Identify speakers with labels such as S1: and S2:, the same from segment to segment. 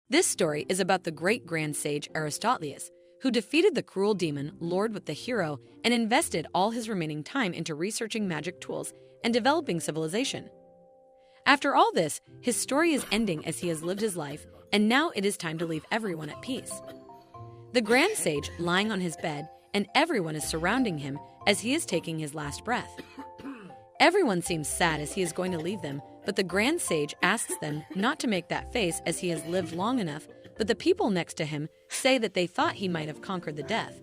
S1: This story is about the great grand sage Aristotle, who defeated the cruel demon Lord with the hero and invested all his remaining time into researching magic tools and developing civilization. After all this, his story is ending as he has lived his life, and now it is time to leave everyone at peace. The grand sage lying on his bed, and everyone is surrounding him as he is taking his last breath. Everyone seems sad as he is going to leave them, but the grand sage asks them not to make that face as he has lived long enough, but the people next to him say that they thought he might have conquered the death.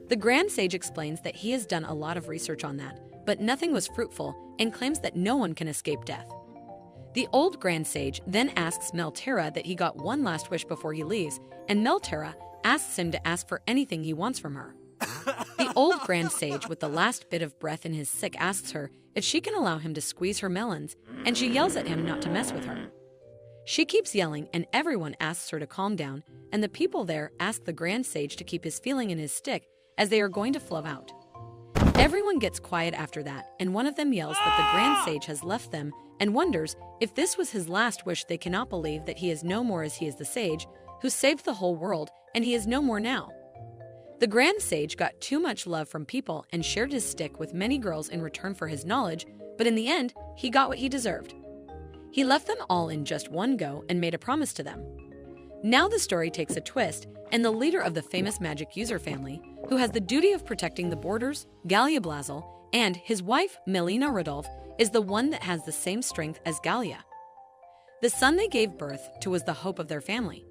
S1: The grand sage explains that he has done a lot of research on that, but nothing was fruitful, and claims that no one can escape death. The old grand sage then asks Meltera that he got one last wish before he leaves, and Meltera asks him to ask for anything he wants from her. The old grand sage with the last bit of breath in his sick asks her if she can allow him to squeeze her melons, and she yells at him not to mess with her. She keeps yelling, and everyone asks her to calm down, and the people there ask the grand sage to keep his feeling in his stick as they are going to flow out. Everyone gets quiet after that, and one of them yells that the grand sage has left them and wonders if this was his last wish. They cannot believe that he is no more, as he is the sage who saved the whole world, and he is no more now. The grand sage got too much love from people and shared his stick with many girls in return for his knowledge, but in the end, he got what he deserved. He left them all in just one go and made a promise to them. Now the story takes a twist, and the leader of the famous magic user family, who has the duty of protecting the borders, Gallia Blazel, and his wife, Melina Rodolphe, is the one that has the same strength as Gallia. The son they gave birth to was the hope of their family.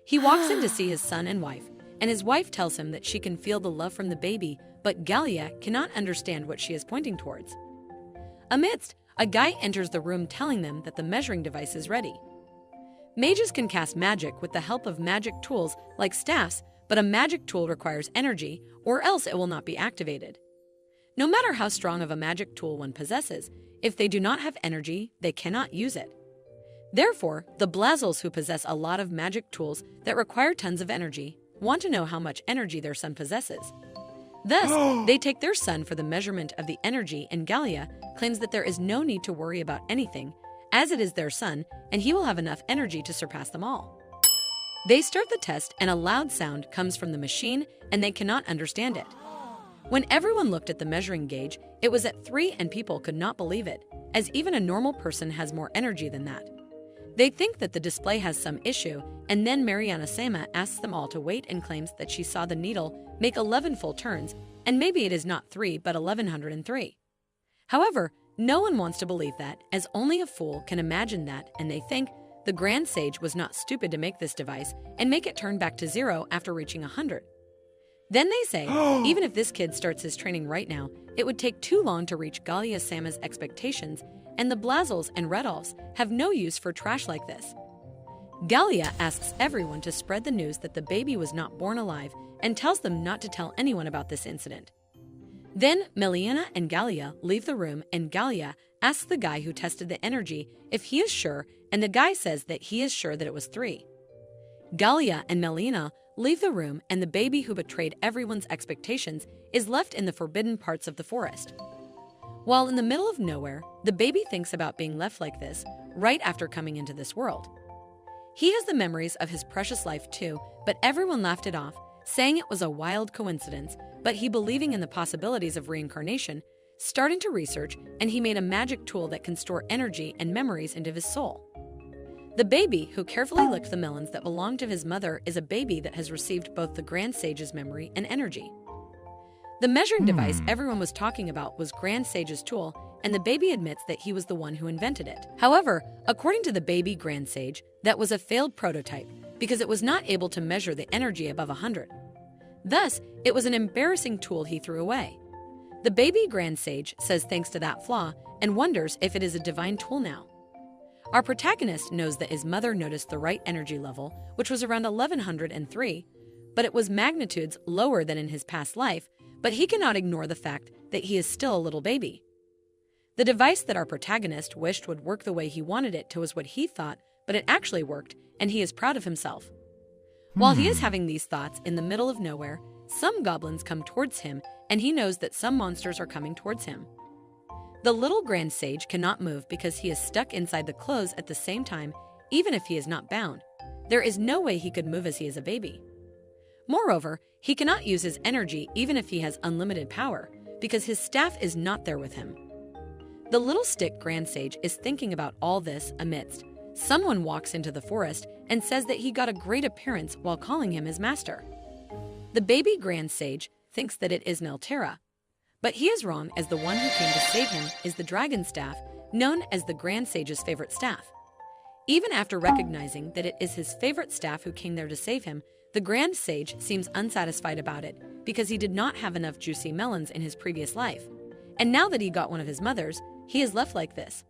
S1: He walks in to see his son and wife, and his wife tells him that she can feel the love from the baby, but Gallia cannot understand what she is pointing towards. Amidst, a guy enters the room telling them that the measuring device is ready. Mages can cast magic with the help of magic tools like staffs, but a magic tool requires energy, or else it will not be activated. No matter how strong of a magic tool one possesses, if they do not have energy, they cannot use it. Therefore, the Blazels who possess a lot of magic tools that require tons of energy want to know how much energy their son possesses. Thus, they take their son for the measurement of the energy, and Gallia claims that there is no need to worry about anything, as it is their son, and he will have enough energy to surpass them all. They start the test, and a loud sound comes from the machine, and they cannot understand it. When everyone looked at the measuring gauge, it was at 3, and people could not believe it, as even a normal person has more energy than that. They think that the display has some issue, and then Mariana Sama asks them all to wait and claims that she saw the needle make 11 full turns, and maybe it is not 3 but 1103. However, no one wants to believe that, as only a fool can imagine that, and they think the grand sage was not stupid to make this device and make it turn back to 0 after reaching 100. Then they say, even if this kid starts his training right now, it would take too long to reach Gallia Sama's expectations, and the Blazels and Redolphs have no use for trash like this. Gallia asks everyone to spread the news that the baby was not born alive and tells them not to tell anyone about this incident. Then Melina and Gallia leave the room, and Gallia asks the guy who tested the energy if he is sure, and the guy says that he is sure that it was 3. Gallia and Melina leave the room, and the baby who betrayed everyone's expectations is left in the forbidden parts of the forest. While in the middle of nowhere, the baby thinks about being left like this right after coming into this world. He has the memories of his precious life too, but everyone laughed it off, saying it was a wild coincidence, but he, believing in the possibilities of reincarnation, started to research, and he made a magic tool that can store energy and memories into his soul. The baby who carefully licked the melons that belonged to his mother is a baby that has received both the grand sage's memory and energy. The measuring device everyone was talking about was Grand Sage's tool, and the baby admits that he was the one who invented it. However, according to the baby Grand Sage, that was a failed prototype because it was not able to measure the energy above 100. Thus, it was an embarrassing tool he threw away. The baby Grand Sage says thanks to that flaw and wonders if it is a divine tool now. Our protagonist knows that his mother noticed the right energy level, which was around 1103, but it was magnitudes lower than in his past life, but he cannot ignore the fact that he is still a little baby. The device that our protagonist wished would work the way he wanted it to was what he thought, but it actually worked, and he is proud of himself. While he is having these thoughts in the middle of nowhere, some goblins come towards him, and he knows that some monsters are coming towards him. The little grand sage cannot move because he is stuck inside the clothes at the same time, even if he is not bound. There is no way he could move as he is a baby. Moreover, he cannot use his energy even if he has unlimited power, because his staff is not there with him. The little stick Grand Sage is thinking about all this amidst. Someone walks into the forest and says that he got a great appearance while calling him his master. The baby Grand Sage thinks that it is Nelterra, but he is wrong, as the one who came to save him is the dragon staff, known as the Grand Sage's favorite staff. Even after recognizing that it is his favorite staff who came there to save him, the Grand Sage seems unsatisfied about it because he did not have enough juicy melons in his previous life. And now that he got one of his mother's, he is left like this.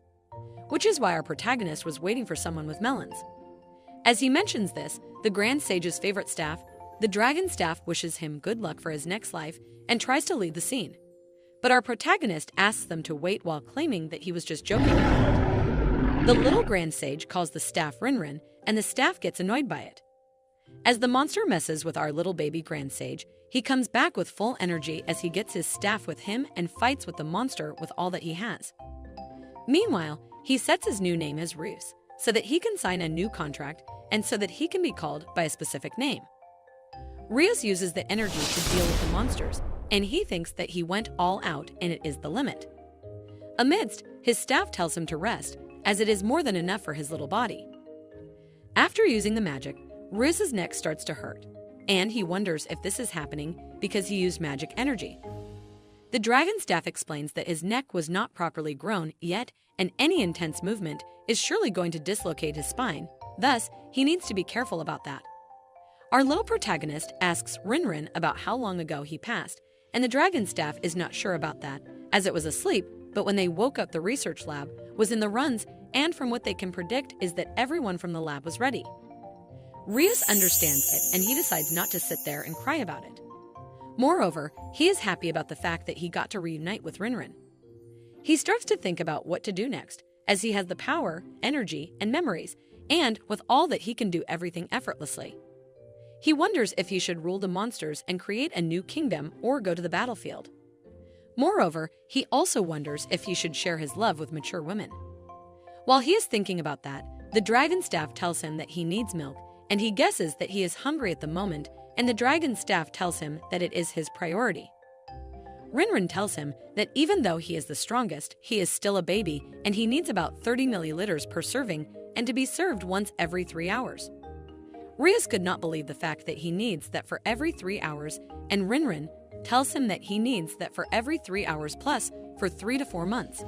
S1: Which is why our protagonist was waiting for someone with melons. As he mentions this, the Grand Sage's favorite staff, the dragon staff, wishes him good luck for his next life and tries to lead the scene. But our protagonist asks them to wait while claiming that he was just joking about it. The little Grand Sage calls the staff Rinrin, and the staff gets annoyed by it. As the monster messes with our little baby Grand Sage, he comes back with full energy as he gets his staff with him and fights with the monster with all that he has. Meanwhile, he sets his new name as Ruse, so that he can sign a new contract and so that he can be called by a specific name. Rios uses the energy to deal with the monsters, and he thinks that he went all out and it is the limit. Amidst, his staff tells him to rest, as it is more than enough for his little body. After using the magic, Rios' neck starts to hurt, and he wonders if this is happening because he used magic energy. The dragon staff explains that his neck was not properly grown yet, and any intense movement is surely going to dislocate his spine, thus he needs to be careful about that. Our little protagonist asks Rinrin about how long ago he passed, and the dragon staff is not sure about that, as it was asleep, but when they woke up the research lab was in the runs, and from what they can predict is that everyone from the lab was ready. Rios understands it, and he decides not to sit there and cry about it. Moreover, he is happy about the fact that he got to reunite with Rinrin. He starts to think about what to do next, as he has the power, energy, and memories, and with all that he can do everything effortlessly. He wonders if he should rule the monsters and create a new kingdom or go to the battlefield. Moreover, he also wonders if he should share his love with mature women. While he is thinking about that, the dragon staff tells him that he needs milk, and he guesses that he is hungry at the moment, and the dragon staff tells him that it is his priority. Rinrin tells him that even though he is the strongest, he is still a baby, and he needs about 30 milliliters per serving and to be served once every 3 hours. Rios could not believe the fact that he needs that for every 3 hours, and Rinrin tells him that he needs that for every 3 hours plus for 3 to 4 months.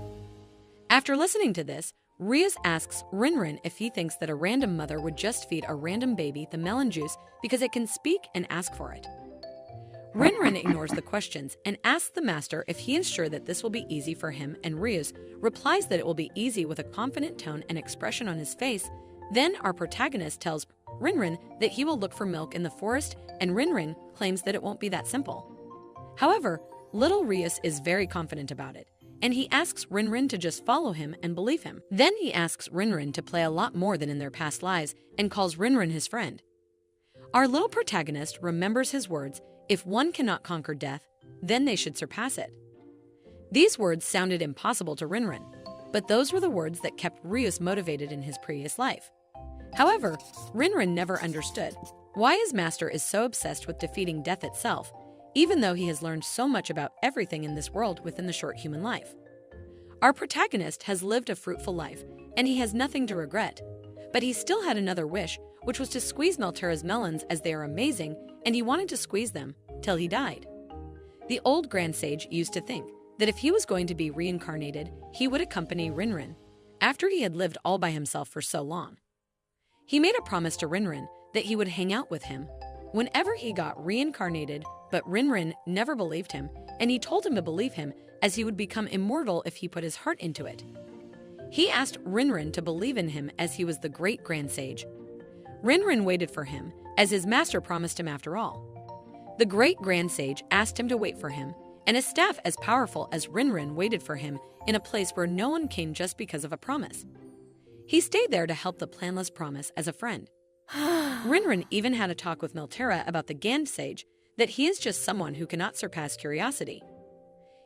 S1: After listening to this, Rios asks Rinrin if he thinks that a random mother would just feed a random baby the melon juice because it can speak and ask for it. Rinrin ignores the questions and asks the master if he is sure that this will be easy for him, and Rios replies that it will be easy with a confident tone and expression on his face. Then our protagonist tells Rinrin that he will look for milk in the forest, and Rinrin claims that it won't be that simple. However, little Rios is very confident about it, and he asks Rinrin to just follow him and believe him. Then he asks Rinrin to play a lot more than in their past lives and calls Rinrin his friend. Our little protagonist remembers his words, "If one cannot conquer death, then they should surpass it." These words sounded impossible to Rinrin, but those were the words that kept Rios motivated in his previous life. However, Rinrin never understood why his master is so obsessed with defeating death itself, even though he has learned so much about everything in this world within the short human life. Our protagonist has lived a fruitful life, and he has nothing to regret, but he still had another wish, which was to squeeze Nelterra's melons, as they are amazing, and he wanted to squeeze them till he died. The old Grand Sage used to think that if he was going to be reincarnated, he would accompany Rinrin, after he had lived all by himself for so long. He made a promise to Rinrin that he would hang out with him whenever he got reincarnated, but Rinrin never believed him, and he told him to believe him, as he would become immortal if he put his heart into it. He asked Rinrin to believe in him, as he was the great Grand Sage. Rinrin waited for him, as his master promised him after all. The great Grand Sage asked him to wait for him, and a staff as powerful as Rinrin waited for him in a place where no one came just because of a promise. He stayed there to help the planless promise as a friend. Rinrin even had a talk with Nelterra about the Grand Sage, that he is just someone who cannot surpass curiosity.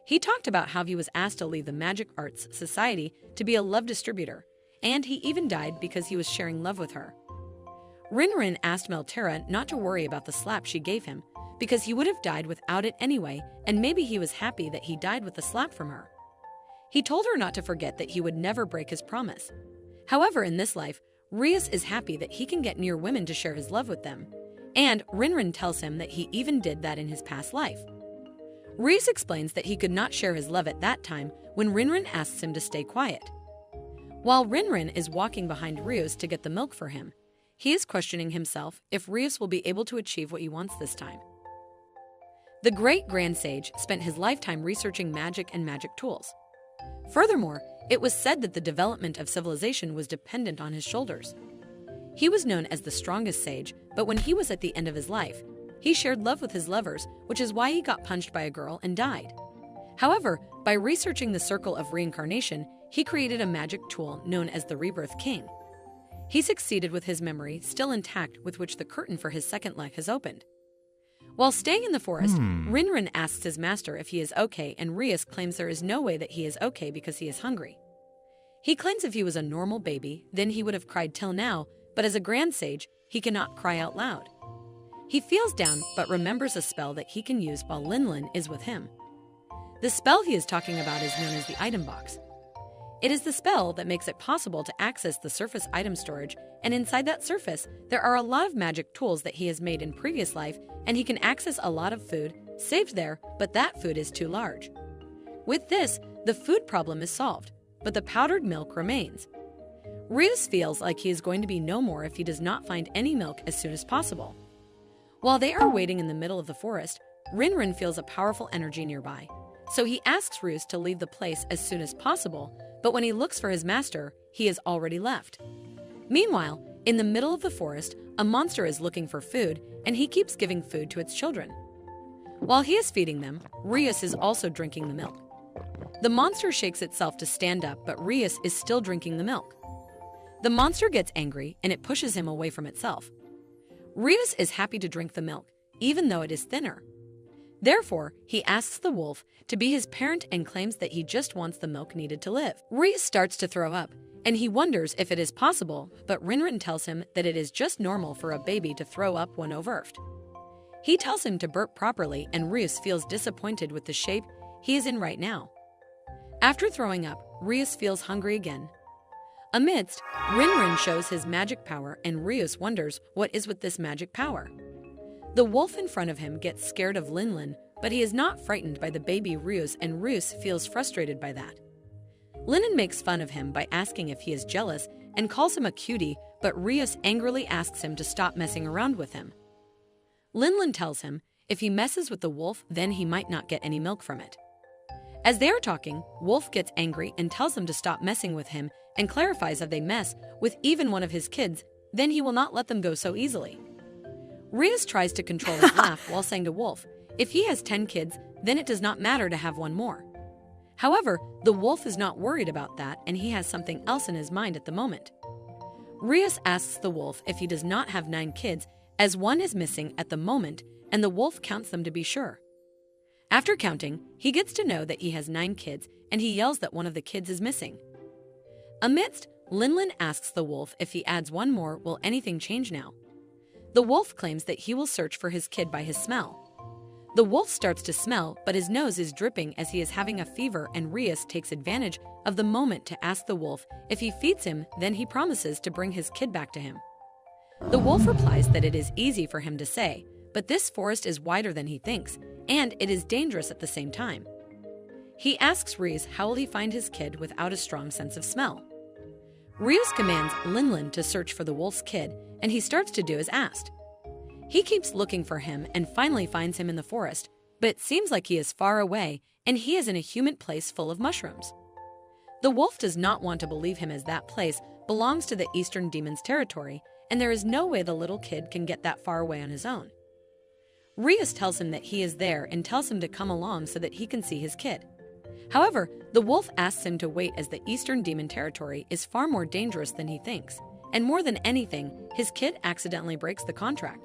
S1: He talked about how he was asked to leave the Magic Arts Society to be a love distributor, and he even died because he was sharing love with her. Rinrin asked Meltera not to worry about the slap she gave him, because he would have died without it anyway, and maybe he was happy that he died with the slap from her. He told her not to forget that he would never break his promise. However, in this life, Rias is happy that he can get near women to share his love with them, and Rinrin tells him that he even did that in his past life. Rias explains that he could not share his love at that time when Rinrin asks him to stay quiet. While Rinrin is walking behind Rias to get the milk for him, he is questioning himself if Rias will be able to achieve what he wants this time. The great Grand Sage spent his lifetime researching magic and magic tools. Furthermore, it was said that the development of civilization was dependent on his shoulders. He was known as the strongest sage, but when he was at the end of his life, he shared love with his lovers, which is why he got punched by a girl and died. However, by researching the circle of reincarnation, he created a magic tool known as the Rebirth King. He succeeded with his memory still intact, with which the curtain for his second life has opened. While staying in the forest, Rinrin asks his master if he is okay, and Rias claims there is no way that he is okay because he is hungry. He claims if he was a normal baby, then he would have cried till now, but as a grand sage, he cannot cry out loud. He feels down but remembers a spell that he can use while Linlin is with him. The spell he is talking about is known as the item box. It is the spell that makes it possible to access the surface item storage, and inside that surface, there are a lot of magic tools that he has made in previous life, and he can access a lot of food saved there, but that food is too large. With this, the food problem is solved, but the powdered milk remains. Rias feels like he is going to be no more if he does not find any milk as soon as possible. While they are waiting in the middle of the forest, Rinrin feels a powerful energy nearby, so he asks Rias to leave the place as soon as possible, but when he looks for his master, he has already left. Meanwhile, in the middle of the forest, a monster is looking for food, and he keeps giving food to its children. While he is feeding them, Rias is also drinking the milk. The monster shakes itself to stand up, but Rias is still drinking the milk. The monster gets angry, and it pushes him away from itself. Rias is happy to drink the milk, even though it is thinner. Therefore, he asks the wolf to be his parent and claims that he just wants the milk needed to live. Rias starts to throw up, and he wonders if it is possible, but Rinrin tells him that it is just normal for a baby to throw up when overwhelmed. He tells him to burp properly, and Rias feels disappointed with the shape he is in right now. After throwing up, Rias feels hungry again. Amidst, Rinrin shows his magic power, and Rias wonders what is with this magic power. The wolf in front of him gets scared of Linlin, but he is not frightened by the baby Rias, and Rias feels frustrated by that. Linlin makes fun of him by asking if he is jealous and calls him a cutie, but Rias angrily asks him to stop messing around with him. Linlin tells him if he messes with the wolf, then he might not get any milk from it. As they are talking, Wolf gets angry and tells them to stop messing with him and clarifies if they mess with even one of his kids, then he will not let them go so easily. Rias tries to control his laugh while saying to Wolf, if he has 10 kids, then it does not matter to have one more. However, the wolf is not worried about that, and he has something else in his mind at the moment. Rias asks the wolf if he does not have 9 kids, as one is missing at the moment, and the wolf counts them to be sure. After counting, he gets to know that he has 9 kids, and he yells that one of the kids is missing. Amidst, Linlin asks the wolf if he adds one more, will anything change now? The wolf claims that he will search for his kid by his smell. The wolf starts to smell, but his nose is dripping as he is having a fever, and Rias takes advantage of the moment to ask the wolf if he feeds him, then he promises to bring his kid back to him. The wolf replies that it is easy for him to say, but this forest is wider than he thinks, and it is dangerous at the same time. He asks Rias how will he find his kid without a strong sense of smell. Rias commands Linlin to search for the wolf's kid, and he starts to do as asked. He keeps looking for him and finally finds him in the forest, but it seems like he is far away and he is in a humid place full of mushrooms. The wolf does not want to believe him as that place belongs to the Eastern Demon's territory, and there is no way the little kid can get that far away on his own. Rias tells him that he is there and tells him to come along so that he can see his kid. However, the wolf asks him to wait as the Eastern Demon territory is far more dangerous than he thinks, and more than anything, his kid accidentally breaks the contract.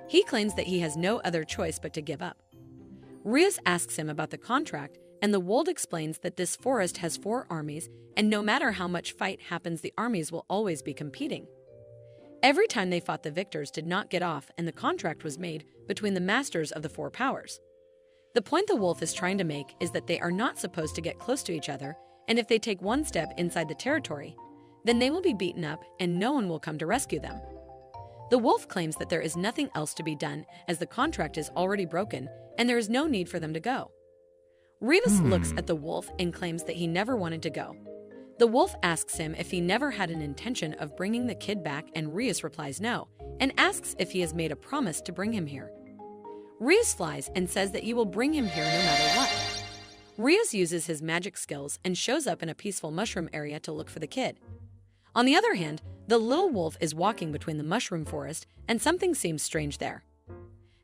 S1: He claims that he has no other choice but to give up. Rias asks him about the contract, and the wolf explains that this forest has 4 armies, and no matter how much fight happens, the armies will always be competing. Every time they fought, the victors did not get off, and the contract was made between the masters of the four powers. The point the wolf is trying to make is that they are not supposed to get close to each other, and if they take one step inside the territory, then they will be beaten up and no one will come to rescue them. The wolf claims that there is nothing else to be done as the contract is already broken and there is no need for them to go. Rebus looks at the wolf and claims that he never wanted to go. The wolf asks him if he never had an intention of bringing the kid back, and Reus replies no, and asks if he has made a promise to bring him here. Reus flies and says that he will bring him here no matter what. Reus uses his magic skills and shows up in a peaceful mushroom area to look for the kid. On the other hand, the little wolf is walking between the mushroom forest and something seems strange there.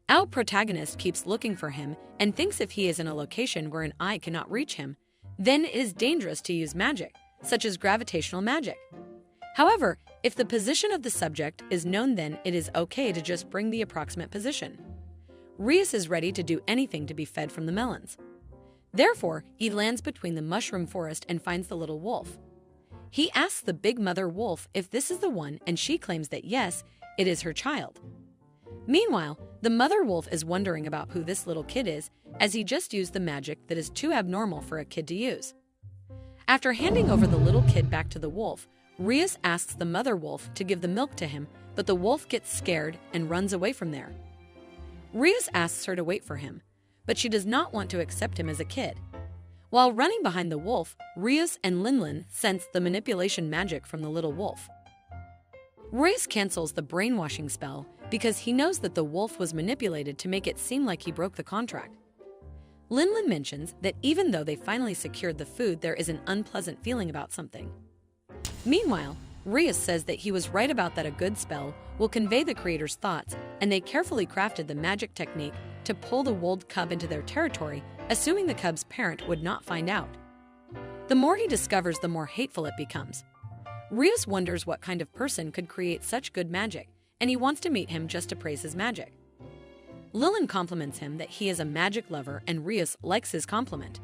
S1: Our protagonist keeps looking for him and thinks if he is in a location where an eye cannot reach him, then it is dangerous to use magic, such as gravitational magic. However, if the position of the subject is known, then it is okay to just bring the approximate position. Reus is ready to do anything to be fed from the melons. Therefore, he lands between the mushroom forest and finds the little wolf. He asks the big mother wolf if this is the one, and she claims that yes, it is her child. Meanwhile, the mother wolf is wondering about who this little kid is, as he just used the magic that is too abnormal for a kid to use. After handing over the little kid back to the wolf, Reus asks the mother wolf to give the milk to him, but the wolf gets scared and runs away from there. Reus asks her to wait for him, but she does not want to accept him as a kid. While running behind the wolf, Reus and Linlin sense the manipulation magic from the little wolf. Reus cancels the brainwashing spell because he knows that the wolf was manipulated to make it seem like he broke the contract. Linlin mentions that even though they finally secured the food, there is an unpleasant feeling about something. Meanwhile, Reus says that he was right about that a good spell will convey the creator's thoughts, and they carefully crafted the magic technique to pull the wold cub into their territory, assuming the cub's parent would not find out. The more he discovers, the more hateful it becomes. Reus wonders what kind of person could create such good magic, and he wants to meet him just to praise his magic. Lilin compliments him that he is a magic lover, and Reus likes his compliment.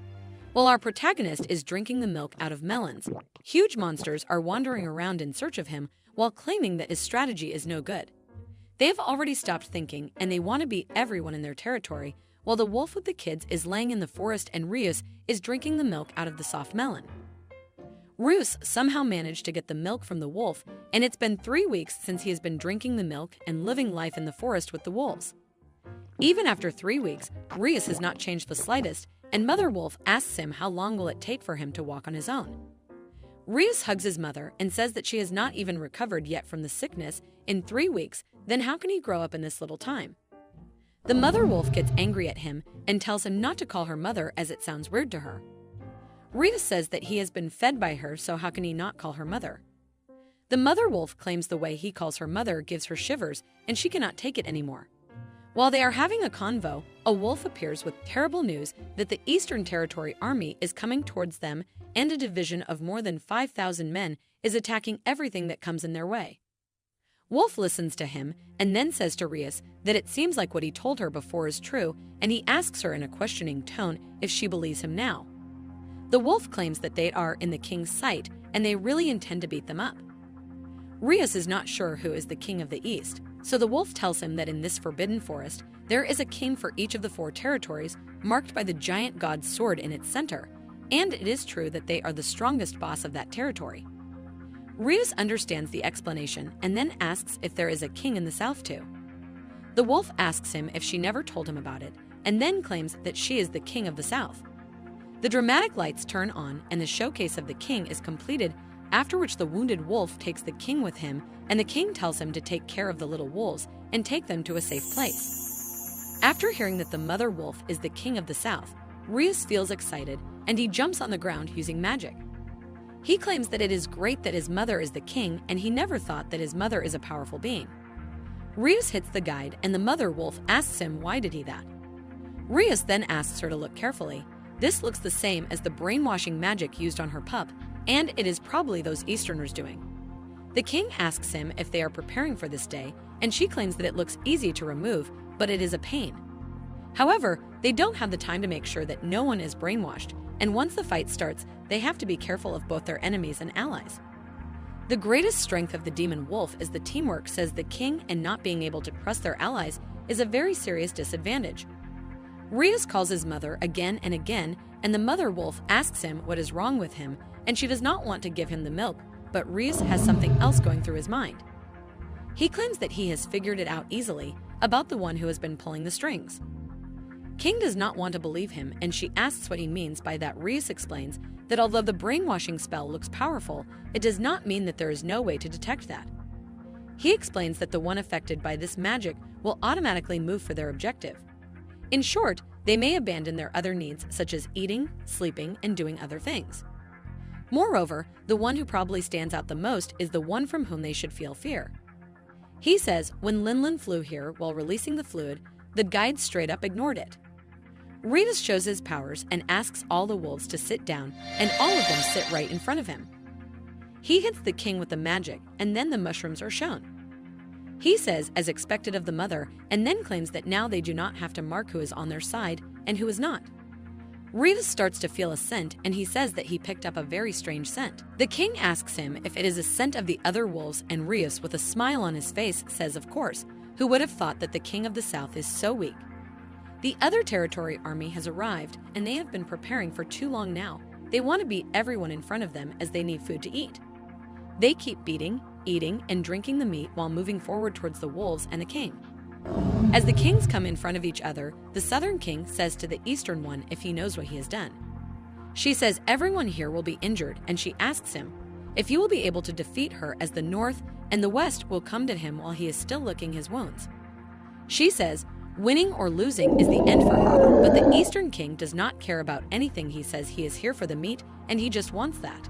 S1: While our protagonist is drinking the milk out of melons, huge monsters are wandering around in search of him while claiming that his strategy is no good. They have already stopped thinking and they want to beat everyone in their territory, while the wolf with the kids is laying in the forest and Reus is drinking the milk out of the soft melon. Reus somehow managed to get the milk from the wolf, and it's been 3 weeks since he has been drinking the milk and living life in the forest with the wolves. Even after 3 weeks, Reus has not changed the slightest, and Mother Wolf asks him how long will it take for him to walk on his own. Reus hugs his mother and says that she has not even recovered yet from the sickness in 3 weeks, then how can he grow up in this little time? The mother wolf gets angry at him and tells him not to call her mother as it sounds weird to her. Reus says that he has been fed by her, so how can he not call her mother? The mother wolf claims the way he calls her mother gives her shivers and she cannot take it anymore. While they are having a convo, a wolf appears with terrible news that the Eastern Territory Army is coming towards them and a division of more than 5,000 men is attacking everything that comes in their way. Wolf listens to him and then says to Reus that it seems like what he told her before is true, and he asks her in a questioning tone if she believes him now. The wolf claims that they are in the king's sight and they really intend to beat them up. Reus is not sure who is the king of the East, so the wolf tells him that in this forbidden forest, there is a king for each of the 4 territories, marked by the giant god's sword in its center, and it is true that they are the strongest boss of that territory. Reus understands the explanation and then asks if there is a king in the south too. The wolf asks him if she never told him about it, and then claims that she is the king of the south. The dramatic lights turn on and the showcase of the king is completed, after which the wounded wolf takes the king with him, and the king tells him to take care of the little wolves and take them to a safe place. After hearing that the mother wolf is the king of the south, Reus feels excited and he jumps on the ground using magic. He claims that it is great that his mother is the king, and he never thought that his mother is a powerful being. Reus hits the guide and the mother wolf asks him why did he that. Reus then asks her to look carefully. This looks the same as the brainwashing magic used on her pup, and it is probably those Easterners doing. The king asks him if they are preparing for this day, and she claims that it looks easy to remove, but it is a pain. However, they don't have the time to make sure that no one is brainwashed, and once the fight starts, they have to be careful of both their enemies and allies. The greatest strength of the demon wolf is the teamwork, says the king, and not being able to trust their allies is a very serious disadvantage. Rios calls his mother again and again, and the mother wolf asks him what is wrong with him, and she does not want to give him the milk, but Rios has something else going through his mind. He claims that he has figured it out easily about the one who has been pulling the strings. King does not want to believe him, and she asks what he means by that. Rios explains that although the brainwashing spell looks powerful, it does not mean that there is no way to detect that. He explains that the one affected by this magic will automatically move for their objective. In short, they may abandon their other needs such as eating, sleeping, and doing other things. Moreover, the one who probably stands out the most is the one from whom they should feel fear. He says when Linlin flew here while releasing the fluid, the guides straight up ignored it. Rios shows his powers and asks all the wolves to sit down, and all of them sit right in front of him. He hits the king with the magic, and then the mushrooms are shown. He says, as expected of the mother, and then claims that now they do not have to mark who is on their side and who is not. Rios starts to feel a scent, and he says that he picked up a very strange scent. The king asks him if it is a scent of the other wolves, and Rios, with a smile on his face, says of course. Who would have thought that the king of the south is so weak? The other territory army has arrived, and they have been preparing for too long now. They want to beat everyone in front of them as they need food to eat. They keep beating, eating, and drinking the meat while moving forward towards the wolves and the king. As the kings come in front of each other, the southern king says to the eastern one if he knows what he has done. She says everyone here will be injured, and she asks him if he will be able to defeat her, as the north and the west will come to him while he is still licking his wounds. She says winning or losing is the end for her, but the eastern king does not care about anything. He says he is here for the meat, and he just wants that.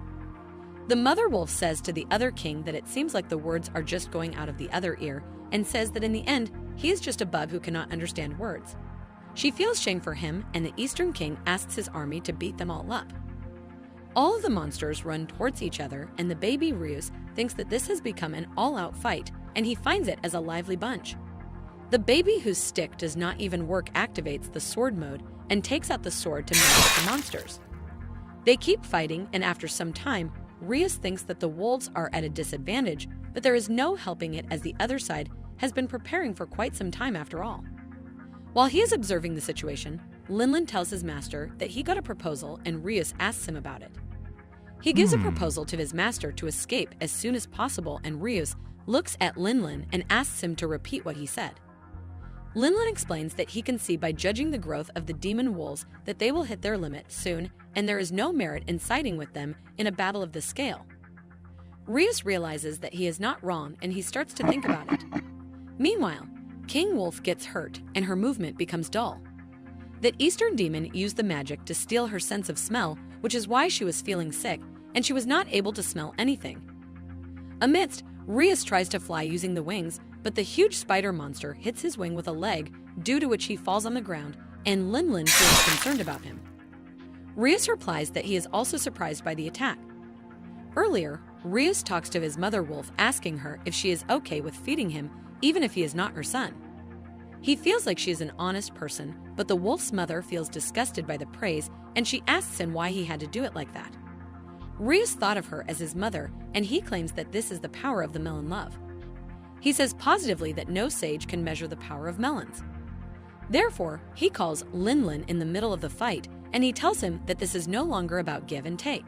S1: The mother wolf says to the other king that it seems like the words are just going out of the other ear, and says that in the end, he is just a bug who cannot understand words. She feels shame for him, and the eastern king asks his army to beat them all up. All of the monsters run towards each other, and the baby Rios thinks that this has become an all-out fight, and he finds it as a lively bunch. The baby, whose stick does not even work, activates the sword mode and takes out the sword to melee the monsters. They keep fighting, and after some time, Rios thinks that the wolves are at a disadvantage, but there is no helping it as the other side has been preparing for quite some time after all. While he is observing the situation, Linlin tells his master that he got a proposal, and Rios asks him about it. He gives a proposal to his master to escape as soon as possible, and Rios looks at Linlin and asks him to repeat what he said. Linlin explains that he can see by judging the growth of the demon wolves that they will hit their limit soon, and there is no merit in siding with them in a battle of this scale. Rios realizes that he is not wrong, and he starts to think about it. Meanwhile, King Wolf gets hurt, and her movement becomes dull. The Eastern demon used the magic to steal her sense of smell, which is why she was feeling sick, and she was not able to smell anything. Amidst, Rios tries to fly using the wings, but the huge spider monster hits his wing with a leg, due to which he falls on the ground, and Linlin feels concerned about him. Rios replies that he is also surprised by the attack. Earlier, Rios talks to his mother wolf, asking her if she is okay with feeding him, even if he is not her son. He feels like she is an honest person, but the wolf's mother feels disgusted by the praise, and she asks him why he had to do it like that. Rios thought of her as his mother, and he claims that this is the power of the melon love. He says positively that no sage can measure the power of melons. Therefore, he calls Linlin in the middle of the fight, and he tells him that this is no longer about give and take.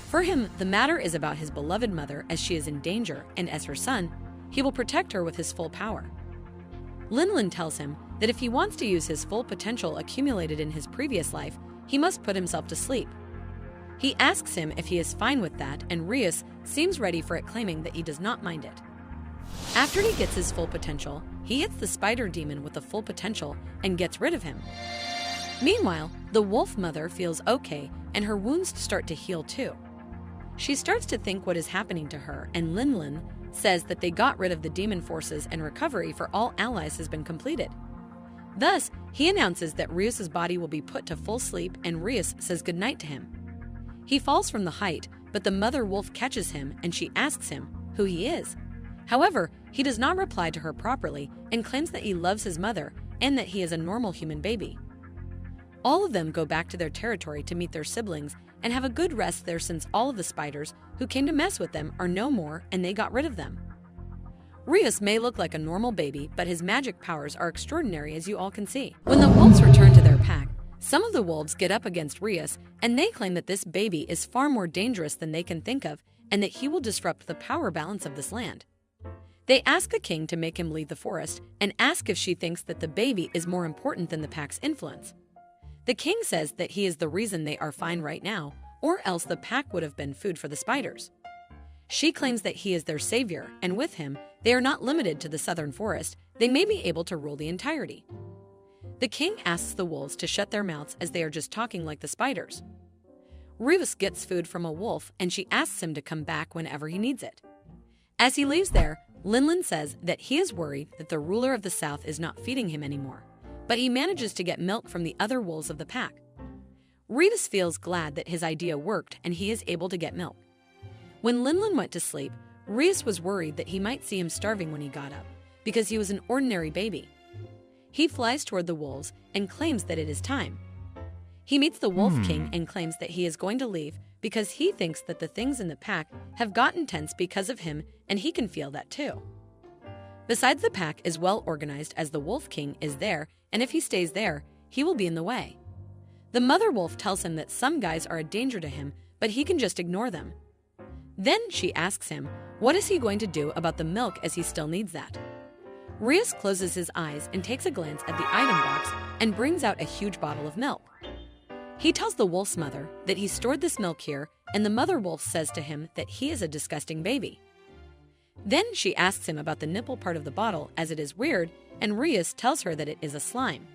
S1: For him, the matter is about his beloved mother, as she is in danger, and as her son, he will protect her with his full power. Linlin tells him that if he wants to use his full potential accumulated in his previous life, he must put himself to sleep. He asks him if he is fine with that, and Rios seems ready for it, claiming that he does not mind it. After he gets his full potential, he hits the spider demon with the full potential and gets rid of him. Meanwhile, the wolf mother feels okay, and her wounds start to heal too. She starts to think what is happening to her, and Linlin says that they got rid of the demon forces and recovery for all allies has been completed. Thus, he announces that Rios' body will be put to full sleep, and Rios says goodnight to him. He falls from the height, but the mother wolf catches him, and she asks him who he is. However, he does not reply to her properly and claims that he loves his mother and that he is a normal human baby. All of them go back to their territory to meet their siblings and have a good rest there since all of the spiders who came to mess with them are no more and they got rid of them. Rios may look like a normal baby, but his magic powers are extraordinary, as you all can see. When the wolves return to their pack, some of the wolves get up against Rios and they claim that this baby is far more dangerous than they can think of and that he will disrupt the power balance of this land. They ask the king to make him leave the forest and ask if she thinks that the baby is more important than the pack's influence. The king says that he is the reason they are fine right now, or else the pack would have been food for the spiders. She claims that he is their savior, and with him, they are not limited to the southern forest, they may be able to rule the entirety. The king asks the wolves to shut their mouths as they are just talking like the spiders. Rios gets food from a wolf and she asks him to come back whenever he needs it. As he leaves there, Linlin says that he is worried that the ruler of the south is not feeding him anymore, but he manages to get milk from the other wolves of the pack. Rios feels glad that his idea worked and he is able to get milk. When Linlin went to sleep, Rios was worried that he might see him starving when he got up, because he was an ordinary baby. He flies toward the wolves and claims that it is time. He meets the Wolf King and claims that he is going to leave because he thinks that the things in the pack have gotten tense because of him and he can feel that too. Besides, the pack is well organized as the Wolf King is there, and if he stays there, he will be in the way. The mother wolf tells him that some guys are a danger to him, but he can just ignore them. Then she asks him, what is he going to do about the milk as he still needs that? Rios closes his eyes and takes a glance at the item box and brings out a huge bottle of milk. He tells the wolf's mother that he stored this milk here, and the mother wolf says to him that he is a disgusting baby. Then she asks him about the nipple part of the bottle as it is weird, and Rios tells her that it is a slime.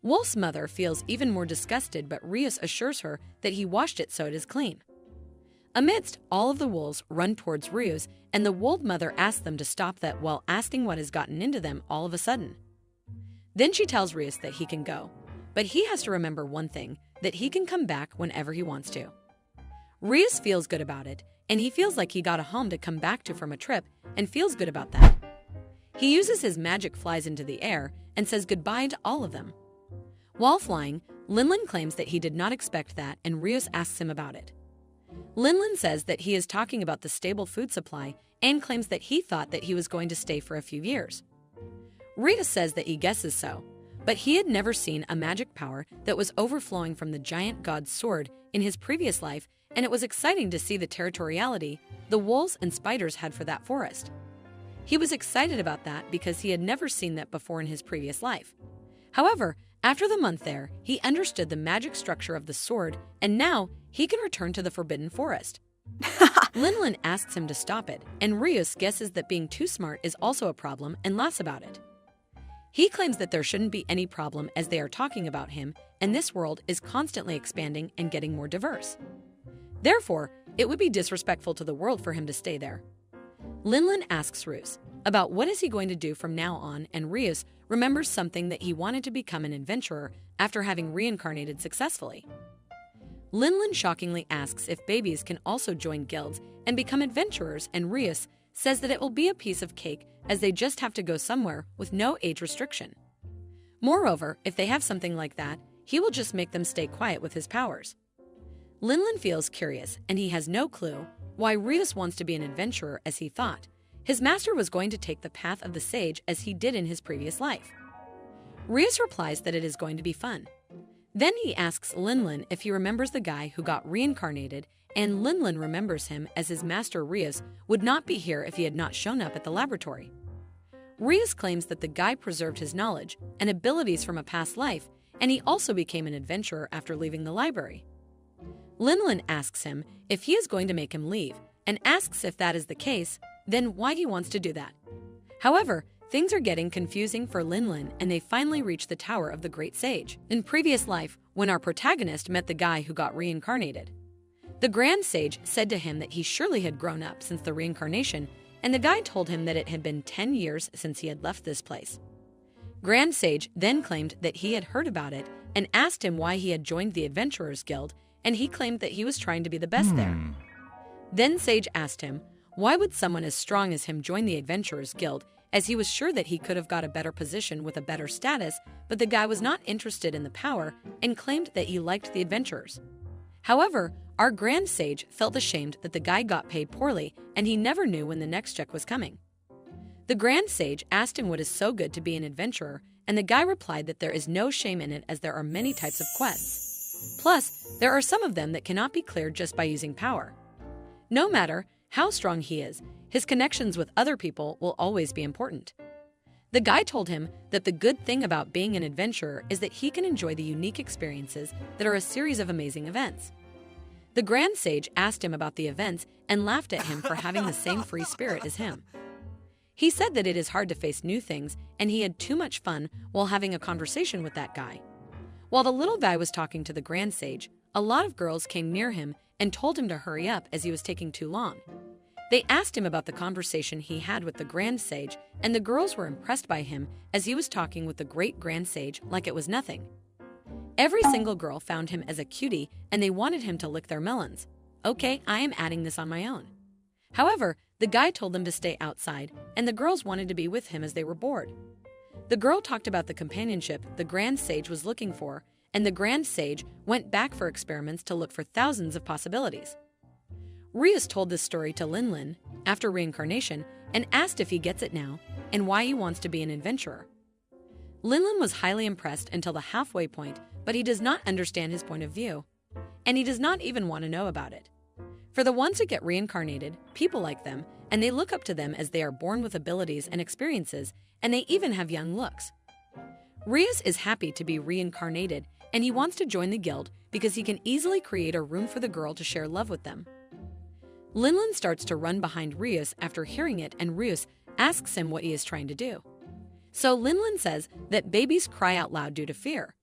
S1: Wolf's mother feels even more disgusted, but Rios assures her that he washed it so it is clean. Amidst all of the wolves run towards Rios, and the wolf mother asks them to stop that while asking what has gotten into them all of a sudden. Then she tells Rios that he can go, but he has to remember one thing, that he can come back whenever he wants to. Rios feels good about it, and he feels like he got a home to come back to from a trip and feels good about that. He uses his magic flies into the air and says goodbye to all of them. While flying, Linlin claims that he did not expect that and Rios asks him about it. Linlin says that he is talking about the stable food supply and claims that he thought that he was going to stay for a few years. Rios says that he guesses so, but he had never seen a magic power that was overflowing from the giant god's sword in his previous life, and it was exciting to see the territoriality the wolves and spiders had for that forest. He was excited about that because he had never seen that before in his previous life. However, after the month there, he understood the magic structure of the sword, and now he can return to the Forbidden Forest. Linlin asks him to stop it, and Rios guesses that being too smart is also a problem and laughs about it. He claims that there shouldn't be any problem as they are talking about him, and this world is constantly expanding and getting more diverse. Therefore, it would be disrespectful to the world for him to stay there. Linlin asks Rios about what is he going to do from now on, and Rios remembers something that he wanted to become an adventurer after having reincarnated successfully. Linlin shockingly asks if babies can also join guilds and become adventurers, and Rios says that it will be a piece of cake as they just have to go somewhere with no age restriction. Moreover, if they have something like that, he will just make them stay quiet with his powers. Linlin feels curious, and he has no clue why Rios wants to be an adventurer as he thought his master was going to take the path of the sage as he did in his previous life. Rios replies that it is going to be fun. Then he asks Linlin if he remembers the guy who got reincarnated, and Linlin remembers him as his master Rios would not be here if he had not shown up at the laboratory. Rios claims that the guy preserved his knowledge and abilities from a past life, and he also became an adventurer after leaving the library. Linlin asks him if he is going to make him leave, and asks if that is the case, then why he wants to do that. However, things are getting confusing for Linlin, and they finally reach the Tower of the Great Sage, in previous life when our protagonist met the guy who got reincarnated. The Grand Sage said to him that he surely had grown up since the reincarnation, and the guy told him that it had been 10 years since he had left this place. Grand Sage then claimed that he had heard about it and asked him why he had joined the Adventurers Guild, and he claimed that he was trying to be the best there. Then Sage asked him, why would someone as strong as him join the Adventurers Guild, as he was sure that he could have got a better position with a better status, but the guy was not interested in the power and claimed that he liked the adventurers. However, our Grand Sage felt ashamed that the guy got paid poorly and he never knew when the next check was coming. The Grand Sage asked him what is so good to be an adventurer, and the guy replied that there is no shame in it as there are many types of quests. Plus, there are some of them that cannot be cleared just by using power. No matter how strong he is, his connections with other people will always be important. The guy told him that the good thing about being an adventurer is that he can enjoy the unique experiences that are a series of amazing events. The Grand Sage asked him about the events and laughed at him for having the same free spirit as him. He said that it is hard to face new things and he had too much fun while having a conversation with that guy. While the little guy was talking to the Grand Sage, a lot of girls came near him and told him to hurry up as he was taking too long. They asked him about the conversation he had with the Grand Sage, and the girls were impressed by him as he was talking with the great Grand Sage like it was nothing. Every single girl found him as a cutie and they wanted him to lick their melons. Okay, I am adding this on my own. However, the guy told them to stay outside, and the girls wanted to be with him as they were bored. The girl talked about the companionship the Grand Sage was looking for, and the Grand Sage went back for experiments to look for thousands of possibilities. Rias told this story to Lin Lin after reincarnation and asked if he gets it now and why he wants to be an adventurer. Lin Lin was highly impressed until the halfway point, but he does not understand his point of view, and he does not even want to know about it. For the ones who get reincarnated, people like them, and they look up to them as they are born with abilities and experiences, and they even have young looks. Rias is happy to be reincarnated, and he wants to join the guild because he can easily create a room for the girl to share love with them. Lin Lin starts to run behind Rias after hearing it, and Rias asks him what he is trying to do. So Lin Lin says that babies cry out loud due to fear.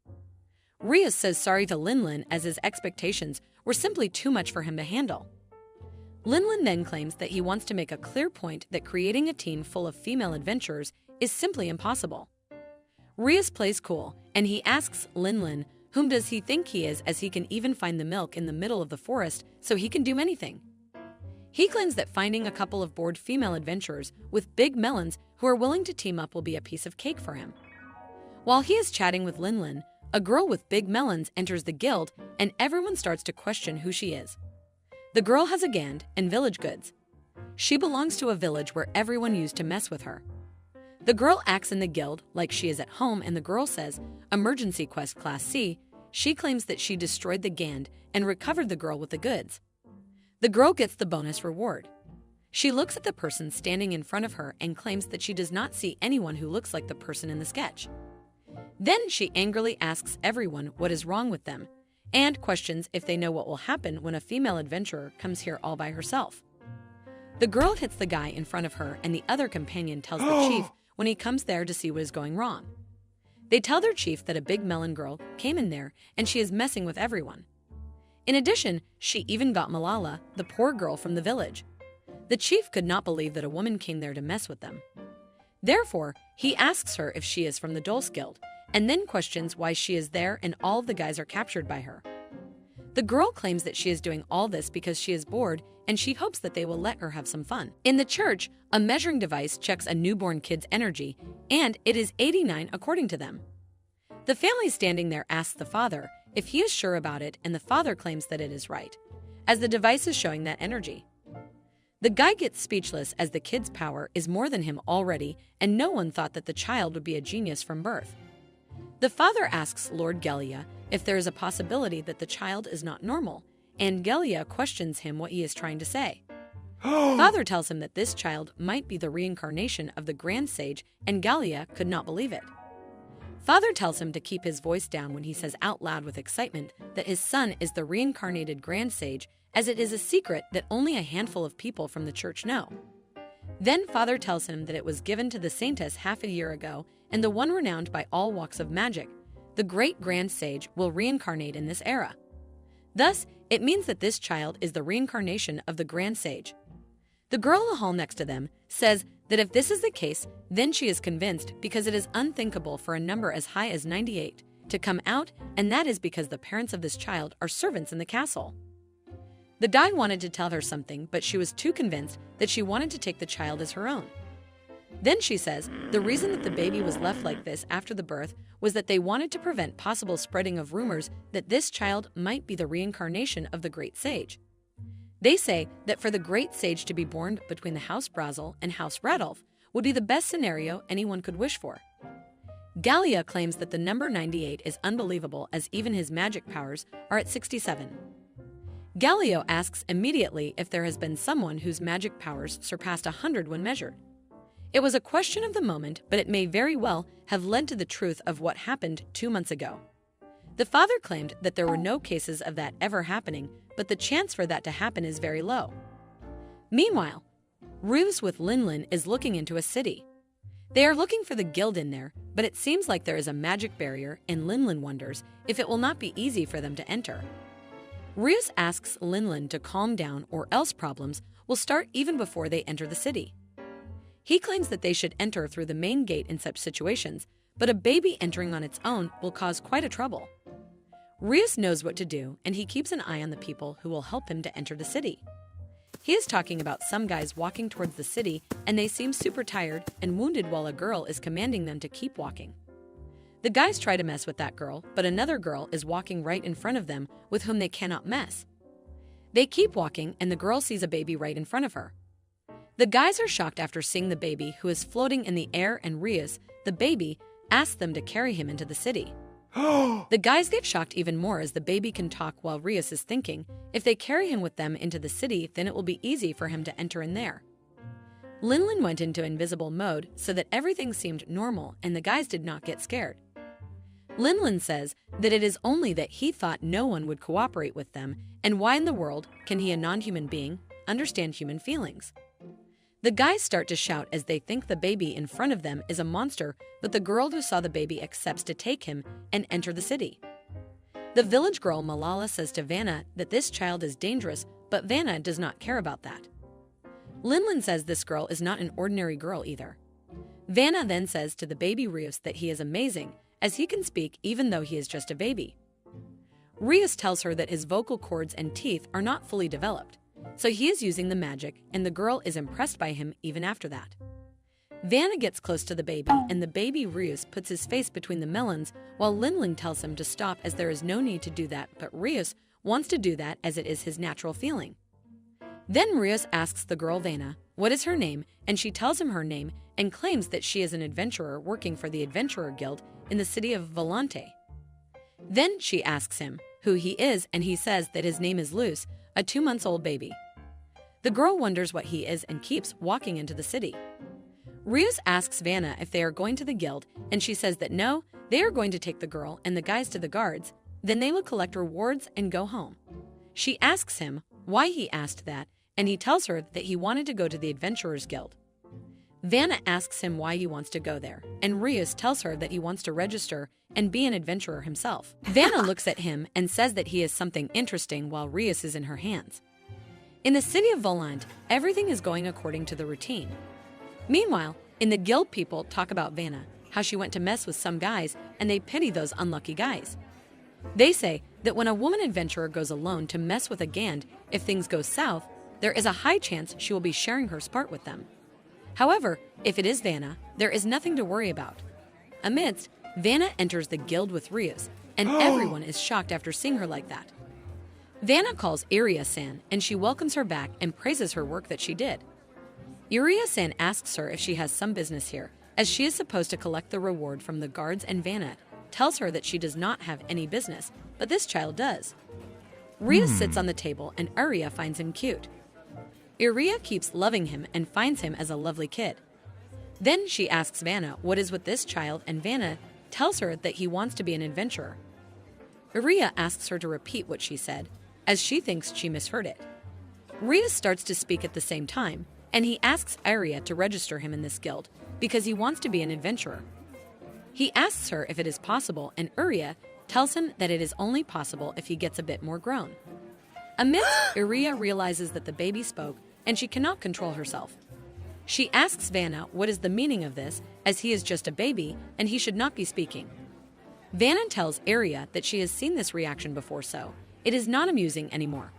S1: Rias says sorry to Lin Lin as his expectations were simply too much for him to handle. Lin Lin then claims that he wants to make a clear point that creating a team full of female adventurers is simply impossible. Rias plays cool, and he asks Lin Lin whom does he think he is, as he can even find the milk in the middle of the forest, so he can do anything. He claims that finding a couple of bored female adventurers with big melons who are willing to team up will be a piece of cake for him. While he is chatting with Lin Lin, a girl with big melons enters the guild, and everyone starts to question who she is. The girl has a gand and village goods. She belongs to a village where everyone used to mess with her. The girl acts in the guild like she is at home, and the girl says, Emergency Quest Class C. She claims that she destroyed the gand and recovered the girl with the goods. The girl gets the bonus reward. She looks at the person standing in front of her and claims that she does not see anyone who looks like the person in the sketch. Then she angrily asks everyone what is wrong with them and questions if they know what will happen when a female adventurer comes here all by herself. The girl hits the guy in front of her, and the other companion tells the chief when he comes there to see what is going wrong. They tell their chief that a big melon girl came in there and she is messing with everyone. In addition, she even got Malala, the poor girl from the village. The chief could not believe that a woman came there to mess with them. Therefore, he asks her if she is from the Dulce Guild, and then questions why she is there and all of the guys are captured by her. The girl claims that she is doing all this because she is bored and she hopes that they will let her have some fun. In the church, a measuring device checks a newborn kid's energy, and it is 89 according to them. The family standing there asks the father if he is sure about it, and the father claims that it is right, as the device is showing that energy. The guy gets speechless as the kid's power is more than him already, and no one thought that the child would be a genius from birth. The father asks Lord Gelia if there is a possibility that the child is not normal, and Gelia questions him what he is trying to say. Father tells him that this child might be the reincarnation of the Grand Sage, and Gelia could not believe it. Father tells him to keep his voice down when he says out loud with excitement that his son is the reincarnated Grand Sage, as it is a secret that only a handful of people from the church know. Then Father tells him that it was given to the saintess half a year ago, and the one renowned by all walks of magic, the great Grand Sage, will reincarnate in this era. Thus, it means that this child is the reincarnation of the Grand Sage. The girl in the hall next to them says that if this is the case, then she is convinced because it is unthinkable for a number as high as 98 to come out, and that is because the parents of this child are servants in the castle. The guy wanted to tell her something, but she was too convinced that she wanted to take the child as her own. Then she says the reason that the baby was left like this after the birth was that they wanted to prevent possible spreading of rumors that this child might be the reincarnation of the great sage. They say that for the great sage to be born between the House Brazel and House Radolf would be the best scenario anyone could wish for. Gallia claims that the number 98 is unbelievable as even his magic powers are at 67. Gallio asks immediately if there has been someone whose magic powers surpassed 100 when measured. It was a question of the moment, but it may very well have led to the truth of what happened 2 months ago. The father claimed that there were no cases of that ever happening, but the chance for that to happen is very low. Meanwhile, Ruse with Linlin is looking into a city. They are looking for the guild in there, but it seems like there is a magic barrier, and Linlin wonders if it will not be easy for them to enter. Ruse asks Linlin to calm down or else problems will start even before they enter the city. He claims that they should enter through the main gate in such situations, but a baby entering on its own will cause quite a trouble. Ruse knows what to do, and he keeps an eye on the people who will help him to enter the city. He is talking about some guys walking towards the city, and they seem super tired and wounded while a girl is commanding them to keep walking. The guys try to mess with that girl, but another girl is walking right in front of them with whom they cannot mess. They keep walking, and the girl sees a baby right in front of her. The guys are shocked after seeing the baby who is floating in the air, and Rius, the baby, asks them to carry him into the city. The guys get shocked even more as the baby can talk while Rius is thinking if they carry him with them into the city, then it will be easy for him to enter in there. Linlin went into invisible mode so that everything seemed normal and the guys did not get scared. Linlin says that it is only that he thought no one would cooperate with them, and why in the world can he, a non-human being, understand human feelings? The guys start to shout as they think the baby in front of them is a monster, but the girl who saw the baby accepts to take him and enter the city. The village girl Malala says to Vanna that this child is dangerous, but Vanna does not care about that. Linlin says this girl is not an ordinary girl either. Vanna then says to the baby Rius that he is amazing, as he can speak even though he is just a baby. Rius tells her that his vocal cords and teeth are not fully developed, so he is using the magic, and the girl is impressed by him even after that. Vanna gets close to the baby, and the baby Rius puts his face between the melons while Linlin tells him to stop as there is no need to do that, but Rius wants to do that as it is his natural feeling. Then Rius asks the girl Vanna what is her name, and she tells him her name and claims that she is an adventurer working for the Adventurer Guild in the city of Volante. Then she asks him who he is, and he says that his name is Luce, a 2-month-old baby. The girl wonders what he is and keeps walking into the city. Rius asks Vanna if they are going to the guild, and she says that no, they are going to take the girl and the guys to the guards, then they will collect rewards and go home. She asks him why he asked that, and he tells her that he wanted to go to the Adventurers Guild. Vanna asks him why he wants to go there, and Rius tells her that he wants to register and be an adventurer himself. Vanna looks at him and says that he is something interesting while Rius is in her hands. In the city of Volant, everything is going according to the routine. Meanwhile, in the guild, people talk about Vanna, how she went to mess with some guys and they pity those unlucky guys. They say that when a woman adventurer goes alone to mess with a Gand, if things go south, there is a high chance she will be sharing her spart with them. However, if it is Vanna, there is nothing to worry about. Amidst, Vanna enters the guild with Rius, and everyone is shocked after seeing her like that. Vanna calls Iria-san, and she welcomes her back and praises her work that she did. Iria-san asks her if she has some business here, as she is supposed to collect the reward from the guards, and Vanna tells her that she does not have any business, but this child does. Rius sits on the table, and Iria finds him cute. Iria keeps loving him and finds him as a lovely kid. Then she asks Vanna what is with this child, and Vanna tells her that he wants to be an adventurer. Iria asks her to repeat what she said, as she thinks she misheard it. Rius starts to speak at the same time, and he asks Iria to register him in this guild because he wants to be an adventurer. He asks her if it is possible, and Iria tells him that it is only possible if he gets a bit more grown. Amidst, Iria realizes that the baby spoke, and she cannot control herself. She asks Vanna what is the meaning of this, as he is just a baby and he should not be speaking. Vanna tells Iria that she has seen this reaction before, so it is not amusing anymore.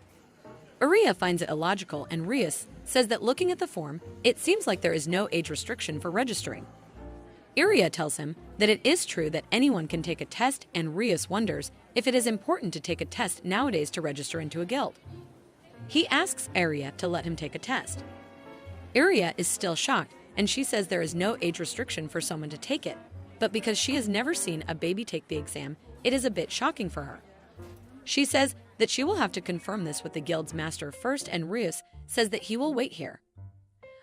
S1: Iria finds it illogical, and Rius says that looking at the form, it seems like there is no age restriction for registering. Iria tells him that it is true that anyone can take a test, and Rios wonders if it is important to take a test nowadays to register into a guild. He asks Iria to let him take a test. Iria is still shocked, and she says there is no age restriction for someone to take it, but because she has never seen a baby take the exam, it is a bit shocking for her. She says that she will have to confirm this with the guild's master first, and Rios says that he will wait here.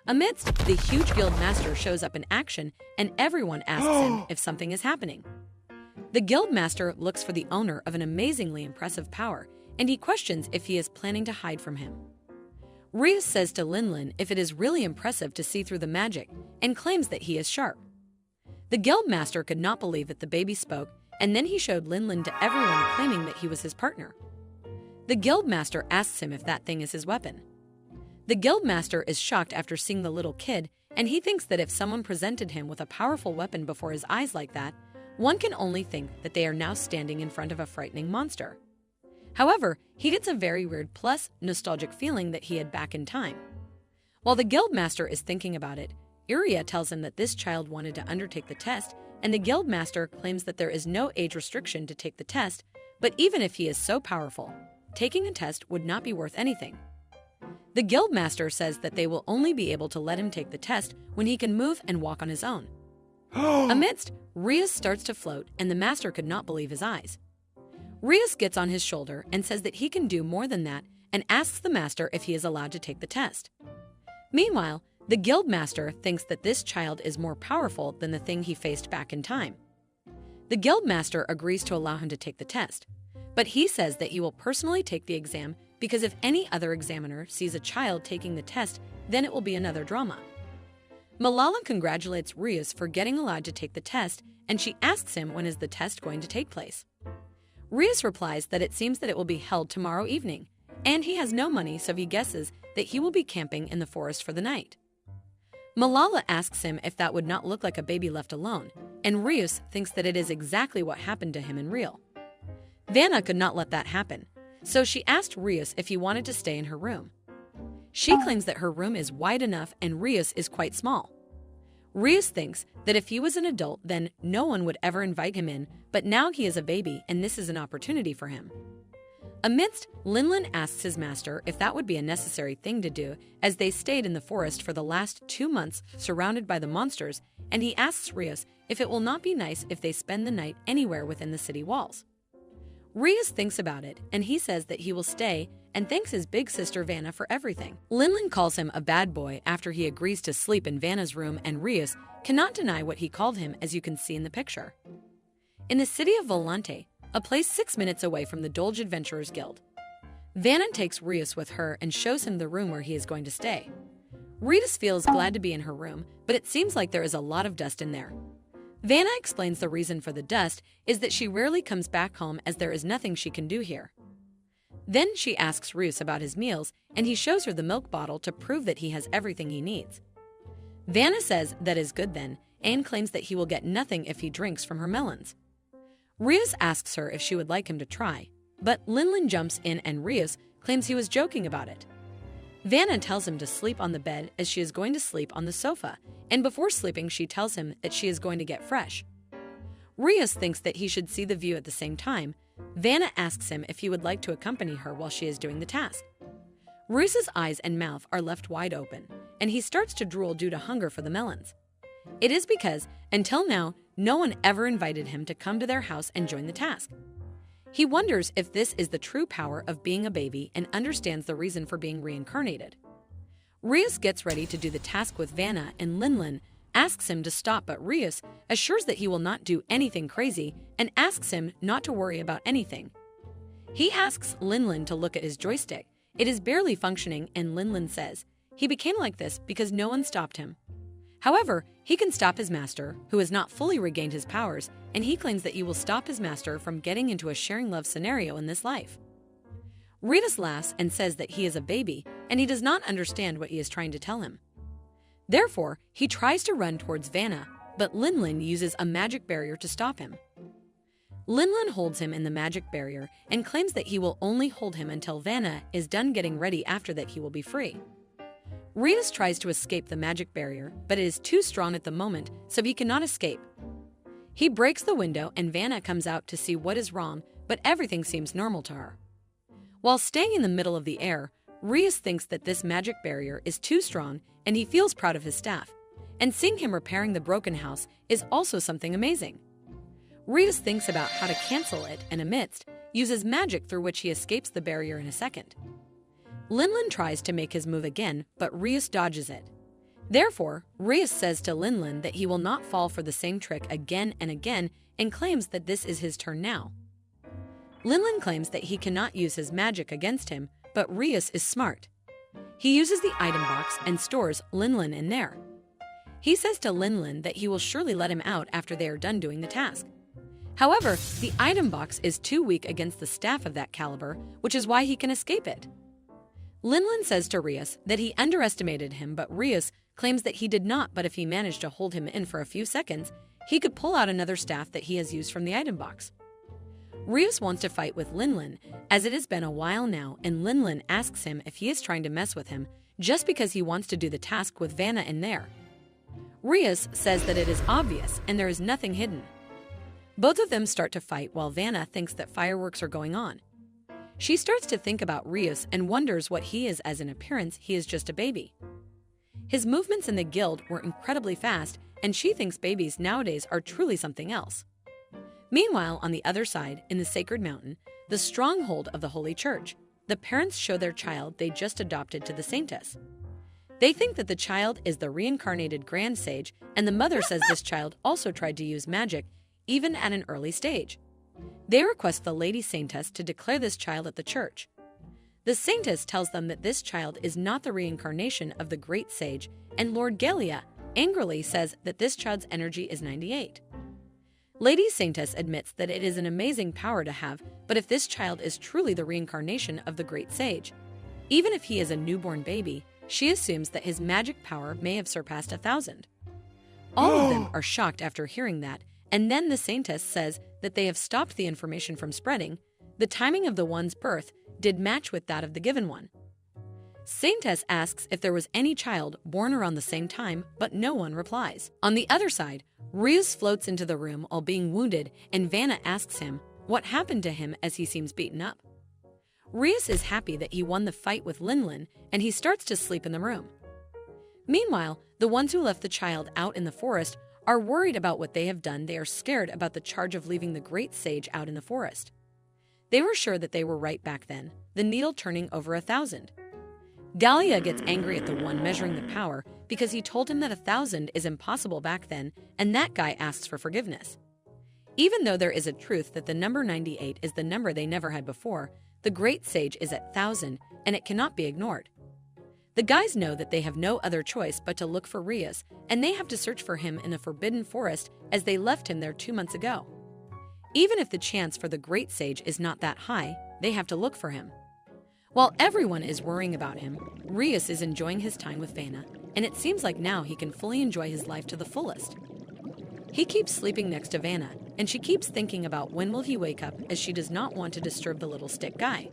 S1: Amidst, the huge guild master shows up in action, and everyone asks him if something is happening. The guild master looks for the owner of an amazingly impressive power, and he questions if he is planning to hide from him. Rios says to Linlin if it is really impressive to see through the magic, and claims that he is sharp. The guild master could not believe that the baby spoke, and then he showed Linlin to everyone, claiming that he was his partner. The guild master asks him if that thing is his weapon. The guild master is shocked after seeing the little kid, and he thinks that if someone presented him with a powerful weapon before his eyes like that, one can only think that they are now standing in front of a frightening monster. However, he gets a very weird plus nostalgic feeling that he had back in time. While the guild master is thinking about it, Iria tells him that this child wanted to undertake the test, and the guild master claims that there is no age restriction to take the test, but even if he is so powerful, taking a test would not be worth anything. The guild master says that they will only be able to let him take the test when he can move and walk on his own. Amidst, Rios starts to float, and the master could not believe his eyes. Rios gets on his shoulder and says that he can do more than that, and asks the master if he is allowed to take the test. Meanwhile, the guild master thinks that this child is more powerful than the thing he faced back in time. The guild master agrees to allow him to take the test, but he says that he will personally take the exam because if any other examiner sees a child taking the test, then it will be another drama. Malala congratulates Rios for getting allowed to take the test, and she asks him when is the test going to take place. Rios replies that it seems that it will be held tomorrow evening, and he has no money, so he guesses that he will be camping in the forest for the night. Malala asks him if that would not look like a baby left alone, and Rios thinks that it is exactly what happened to him in real. Vanna could not let that happen, so she asked Rios if he wanted to stay in her room. She claims that her room is wide enough and Rios is quite small. Rios thinks that if he was an adult, then no one would ever invite him in, but now he is a baby and this is an opportunity for him. Amidst, Linlin asks his master if that would be a necessary thing to do, as they stayed in the forest for the last 2 months surrounded by the monsters, and he asks Rios if it will not be nice if they spend the night anywhere within the city walls. Rios thinks about it, and he says that he will stay and thanks his big sister Vanna for everything. Linlin calls him a bad boy after he agrees to sleep in Vanna's room, and Rios cannot deny what he called him, as you can see in the picture. In the city of Volante, a place 6 minutes away from the Dolge Adventurers Guild, Vanna takes Rios with her and shows him the room where he is going to stay. Rios feels glad to be in her room, but it seems like there is a lot of dust in there. Vanna explains the reason for the dust is that she rarely comes back home, as there is nothing she can do here. Then she asks Rios about his meals, and he shows her the milk bottle to prove that he has everything he needs. Vanna says that is good then, and claims that he will get nothing if he drinks from her melons. Rios asks her if she would like him to try, but Linlin jumps in and Rios claims he was joking about it. Vanna tells him to sleep on the bed, as she is going to sleep on the sofa, and before sleeping she tells him that she is going to get fresh. Rios thinks that he should see the view at the same time. Vanna asks him if he would like to accompany her while she is doing the task. Rios' eyes and mouth are left wide open, and he starts to drool due to hunger for the melons. It is because, until now, no one ever invited him to come to their house and join the task. He wonders if this is the true power of being a baby and understands the reason for being reincarnated. Rios gets ready to do the task with Vanna, and Linlin asks him to stop, but Rios assures that he will not do anything crazy and asks him not to worry about anything. He asks Linlin to look at his joystick. It is barely functioning, and Linlin says he became like this because no one stopped him. However, he can stop his master, who has not fully regained his powers, and he claims that he will stop his master from getting into a sharing love scenario in this life. Rios laughs and says that he is a baby, and he does not understand what he is trying to tell him. Therefore, he tries to run towards Vanna, but Linlin uses a magic barrier to stop him. Linlin holds him in the magic barrier and claims that he will only hold him until Vanna is done getting ready. After that, he will be free. Rias tries to escape the magic barrier, but it is too strong at the moment, so he cannot escape. He breaks the window and Vanna comes out to see what is wrong, but everything seems normal to her. While staying in the middle of the air, Rias thinks that this magic barrier is too strong and he feels proud of his staff. And seeing him repairing the broken house is also something amazing. Rias thinks about how to cancel it and amidst, uses magic through which he escapes the barrier in a second. Linlin tries to make his move again, but Rias dodges it. Therefore, Rias says to Linlin that he will not fall for the same trick again and again and claims that this is his turn now. Linlin claims that he cannot use his magic against him, but Rias is smart. He uses the item box and stores Linlin in there. He says to Linlin that he will surely let him out after they are done doing the task. However, the item box is too weak against the staff of that caliber, which is why he can escape it. Linlin says to Rias that he underestimated him, but Rias claims that he did not, but if he managed to hold him in for a few seconds, he could pull out another staff that he has used from the item box. Rias wants to fight with Linlin, as it has been a while now, and Linlin asks him if he is trying to mess with him just because he wants to do the task with Vanna in there. Rias says that it is obvious and there is nothing hidden. Both of them start to fight while Vanna thinks that fireworks are going on. She starts to think about Rias and wonders what he is as in appearance. He is just a baby. His movements in the guild were incredibly fast, and she thinks babies nowadays are truly something else. Meanwhile, on the other side, in the Sacred Mountain, the stronghold of the Holy Church, the parents show their child they just adopted to the Saintess. They think that the child is the reincarnated Grand Sage, and the mother says this child also tried to use magic, even at an early stage. They request the Lady Saintess to declare this child at the church. The Saintess tells them that this child is not the reincarnation of the Great Sage, and Lord Galia angrily says that this child's energy is 98. Lady Saintess admits that it is an amazing power to have, but if this child is truly the reincarnation of the Great Sage, even if he is a newborn baby, she assumes that his magic power may have surpassed 1,000. All of them are shocked after hearing that, and then the Saintess says that they have stopped the information from spreading. The timing of the one's birth did match with that of the given one. Saintess asks if there was any child born around the same time, but no one replies. On the other side, Rias floats into the room all being wounded, and Vanna asks him what happened to him as he seems beaten up. Rias is happy that he won the fight with Linlin, and he starts to sleep in the room. Meanwhile, the ones who left the child out in the forest are worried about what they have done. They are scared about the charge of leaving the Great Sage out in the forest. They were sure that they were right back then, the needle turning over 1,000. Galia gets angry at the one measuring the power because he told him that 1,000 is impossible back then, and that guy asks for forgiveness. Even though there is a truth that the number 98 is the number they never had before, the Great Sage is at 1,000, and it cannot be ignored. The guys know that they have no other choice but to look for Rias, and they have to search for him in the Forbidden Forest as they left him there 2 months ago. Even if the chance for the Great Sage is not that high, they have to look for him. While everyone is worrying about him, Rias is enjoying his time with Vanna, and it seems like now he can fully enjoy his life to the fullest. He keeps sleeping next to Vanna, and she keeps thinking about when will he wake up, as she does not want to disturb the little stick guy.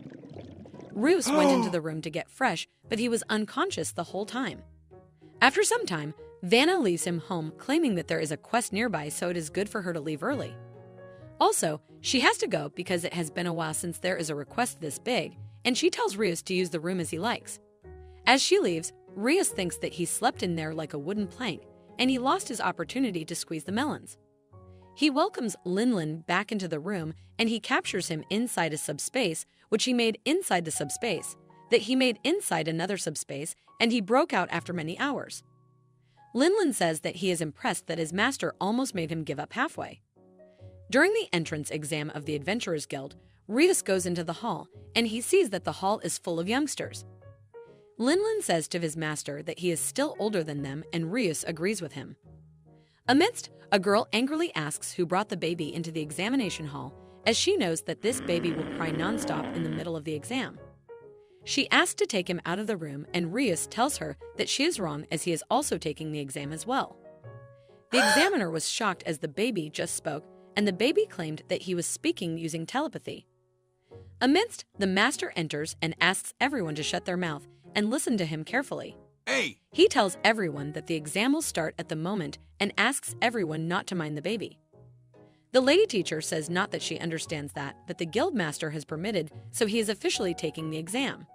S1: Rias went into the room to get fresh, but he was unconscious the whole time. After some time, Vanna leaves him home, claiming that there is a quest nearby, so it is good for her to leave early. Also, she has to go because it has been a while since there is a request this big, and she tells Rias to use the room as he likes. As she leaves, Rias thinks that he slept in there like a wooden plank, and he lost his opportunity to squeeze the melons. He welcomes Linlin back into the room, and he captures him inside a subspace, which he made inside the subspace, that he made inside another subspace, and he broke out after many hours. Linlin says that he is impressed that his master almost made him give up halfway. During the entrance exam of the Adventurers Guild, Rias goes into the hall, and he sees that the hall is full of youngsters. Linlin says to his master that he is still older than them, and Rias agrees with him. Amidst, a girl angrily asks who brought the baby into the examination hall, as she knows that this baby will cry nonstop in the middle of the exam. She asks to take him out of the room, and Rias tells her that she is wrong as he is also taking the exam as well. The examiner was shocked as the baby just spoke, and the baby claimed that he was speaking using telepathy. Amidst, the master enters and asks everyone to shut their mouth and listen to him carefully.
S2: Hey!
S1: He tells everyone that the exam will start at the moment and asks everyone not to mind the baby. The lady teacher says not that she understands that, but the guild master has permitted, so he is officially taking the exam.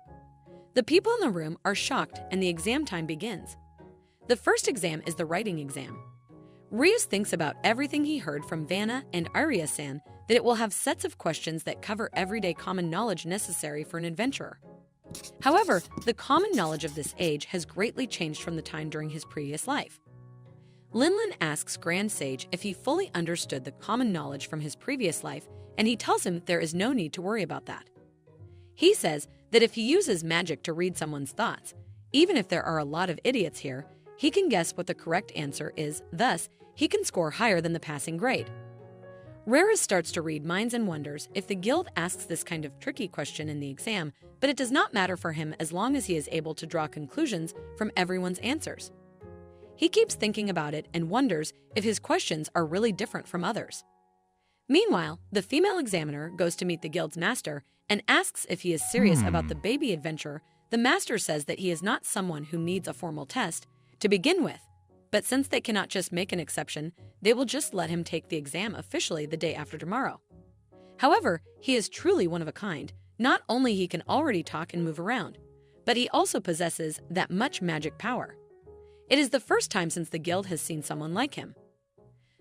S1: The people in the room are shocked and the exam time begins. The first exam is the writing exam. Rios thinks about everything he heard from Vanna and Arya-san that it will have sets of questions that cover everyday common knowledge necessary for an adventurer. However, the common knowledge of this age has greatly changed from the time during his previous life. Linlin asks Grand Sage if he fully understood the common knowledge from his previous life, and he tells him there is no need to worry about that. He says that if he uses magic to read someone's thoughts, even if there are a lot of idiots here, he can guess what the correct answer is, thus, he can score higher than the passing grade. Raris starts to read minds and wonders if the guild asks this kind of tricky question in the exam, but it does not matter for him as long as he is able to draw conclusions from everyone's answers. He keeps thinking about it and wonders if his questions are really different from others. Meanwhile, the female examiner goes to meet the guild's master and asks if he is serious about the baby adventure. The master says that he is not someone who needs a formal test to begin with, but since they cannot just make an exception, they will just let him take the exam officially the day after tomorrow. However, he is truly one of a kind. Not only he can already talk and move around, but he also possesses that much magic power. It is the first time since the guild has seen someone like him.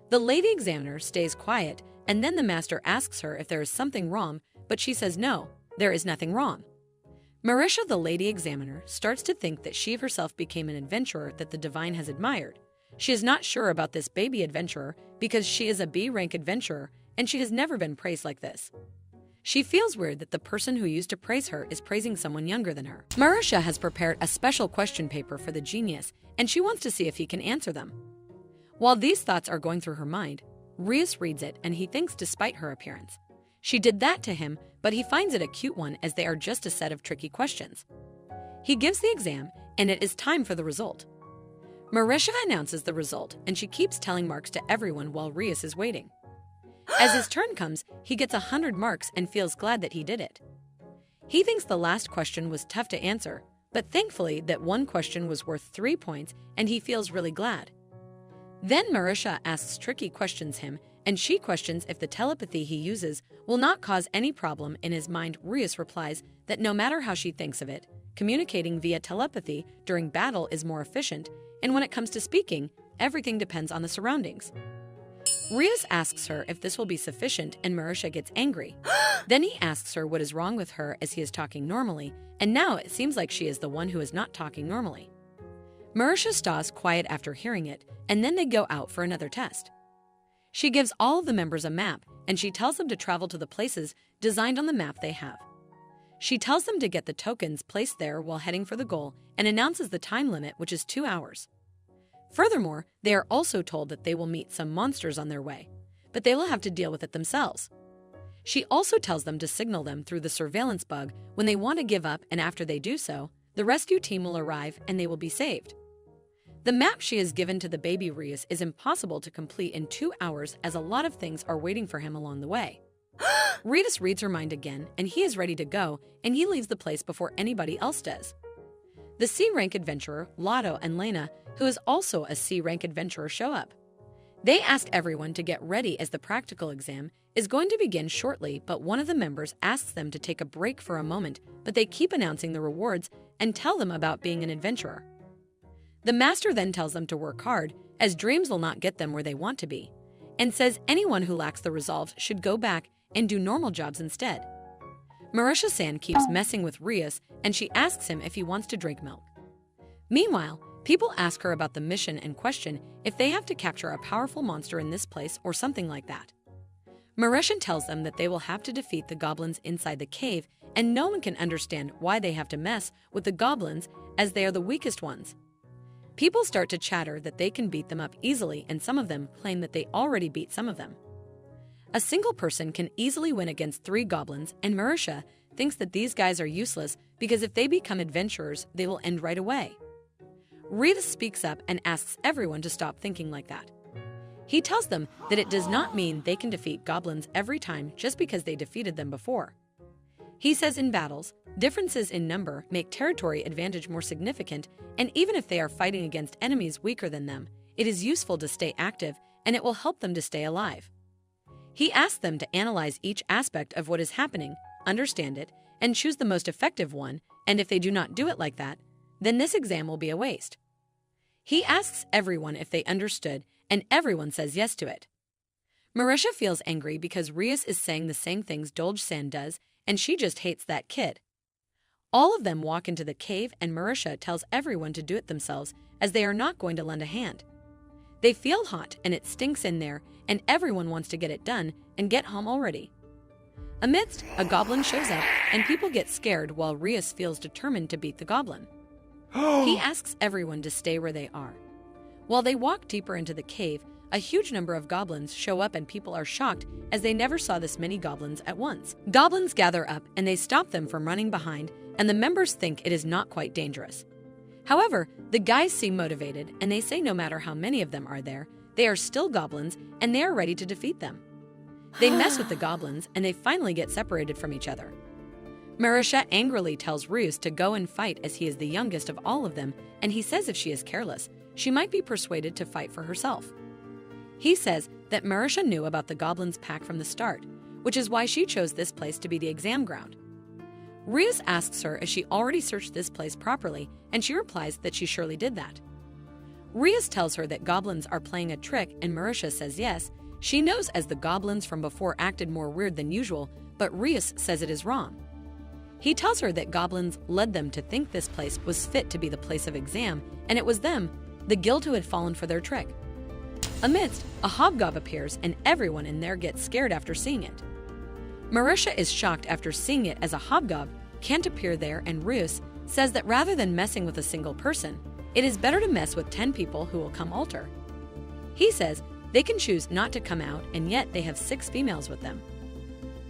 S1: The lady examiner stays quiet, and then the master asks her if there is something wrong, but she says no, there is nothing wrong. Marisha, the lady examiner, starts to think that she herself became an adventurer that the divine has admired. She is not sure about this baby adventurer because she is a B-rank adventurer and she has never been praised like this. She feels weird that the person who used to praise her is praising someone younger than her. Marisha has prepared a special question paper for the genius and she wants to see if he can answer them. While these thoughts are going through her mind, Rios reads it and he thinks despite her appearance. She did that to him, but he finds it a cute one as they are just a set of tricky questions. He gives the exam, and it is time for the result. Marisha announces the result, and she keeps telling marks to everyone while Rios is waiting. As his turn comes, he gets 100 marks and feels glad that he did it. He thinks the last question was tough to answer, but thankfully that one question was worth 3 points, and he feels really glad. Then Marisha asks tricky questions him, and she questions if the telepathy he uses will not cause any problem in his mind. Rios replies that no matter how she thinks of it, communicating via telepathy during battle is more efficient, and when it comes to speaking, everything depends on the surroundings. Rios asks her if this will be sufficient, and Marisha gets angry. Then he asks her what is wrong with her as he is talking normally, and now it seems like she is the one who is not talking normally. Marisha stays quiet after hearing it, and then they go out for another test. She gives all of the members a map, and she tells them to travel to the places designed on the map they have. She tells them to get the tokens placed there while heading for the goal and announces the time limit, which is 2 hours. Furthermore, they are also told that they will meet some monsters on their way, but they will have to deal with it themselves. She also tells them to signal them through the surveillance bug when they want to give up, and after they do so, the rescue team will arrive and they will be saved. The map she has given to the baby Rios is impossible to complete in 2 hours as a lot of things are waiting for him along the way. Rios reads her mind again and he is ready to go, and he leaves the place before anybody else does. The C-rank adventurer, Lotto, and Lena, who is also a C-rank adventurer, show up. They ask everyone to get ready as the practical exam is going to begin shortly, but one of the members asks them to take a break for a moment, but they keep announcing the rewards and tell them about being an adventurer. The master then tells them to work hard, as dreams will not get them where they want to be, and says anyone who lacks the resolve should go back and do normal jobs instead. Marisha-san keeps messing with Rios, and she asks him if he wants to drink milk. Meanwhile, people ask her about the mission and question if they have to capture a powerful monster in this place or something like that. Marisha tells them that they will have to defeat the goblins inside the cave, and no one can understand why they have to mess with the goblins as they are the weakest ones. People start to chatter that they can beat them up easily, and some of them claim that they already beat some of them. A single person can easily win against 3 goblins, and Marisha thinks that these guys are useless because if they become adventurers, they will end right away. Rios speaks up and asks everyone to stop thinking like that. He tells them that it does not mean they can defeat goblins every time just because they defeated them before. He says in battles, differences in number make territory advantage more significant, and even if they are fighting against enemies weaker than them, it is useful to stay active and it will help them to stay alive. He asks them to analyze each aspect of what is happening, understand it, and choose the most effective one, and if they do not do it like that, then this exam will be a waste. He asks everyone if they understood, and everyone says yes to it. Marisha feels angry because Rias is saying the same things Dolge-san does, and she just hates that kid. All of them walk into the cave, and Marisha tells everyone to do it themselves as they are not going to lend a hand. They feel hot and it stinks in there, and everyone wants to get it done and get home already. Amidst, a goblin shows up and people get scared while Rias feels determined to beat the goblin. He asks everyone to stay where they are. While they walk deeper into the cave, a huge number of goblins show up and people are shocked as they never saw this many goblins at once. Goblins gather up and they stop them from running behind, and the members think it is not quite dangerous. However, the guys seem motivated and they say no matter how many of them are there, they are still goblins and they are ready to defeat them. They mess with the goblins and they finally get separated from each other. Marisha angrily tells Rias to go and fight as he is the youngest of all of them, and he says if she is careless, she might be persuaded to fight for herself. He says that Marisha knew about the goblins' pack from the start, which is why she chose this place to be the exam ground. Rias asks her if she already searched this place properly, and she replies that she surely did that. Rias tells her that goblins are playing a trick, and Marisha says yes, she knows as the goblins from before acted more weird than usual, but Rias says it is wrong. He tells her that goblins led them to think this place was fit to be the place of exam, and it was them, the guild, who had fallen for their trick. Amidst, a hobgoblin appears and everyone in there gets scared after seeing it. Marisha is shocked after seeing it as a hobgoblin can't appear there, and Rias says that rather than messing with a single person, it is better to mess with 10 people who will come alter. He says they can choose not to come out, and yet they have 6 females with them.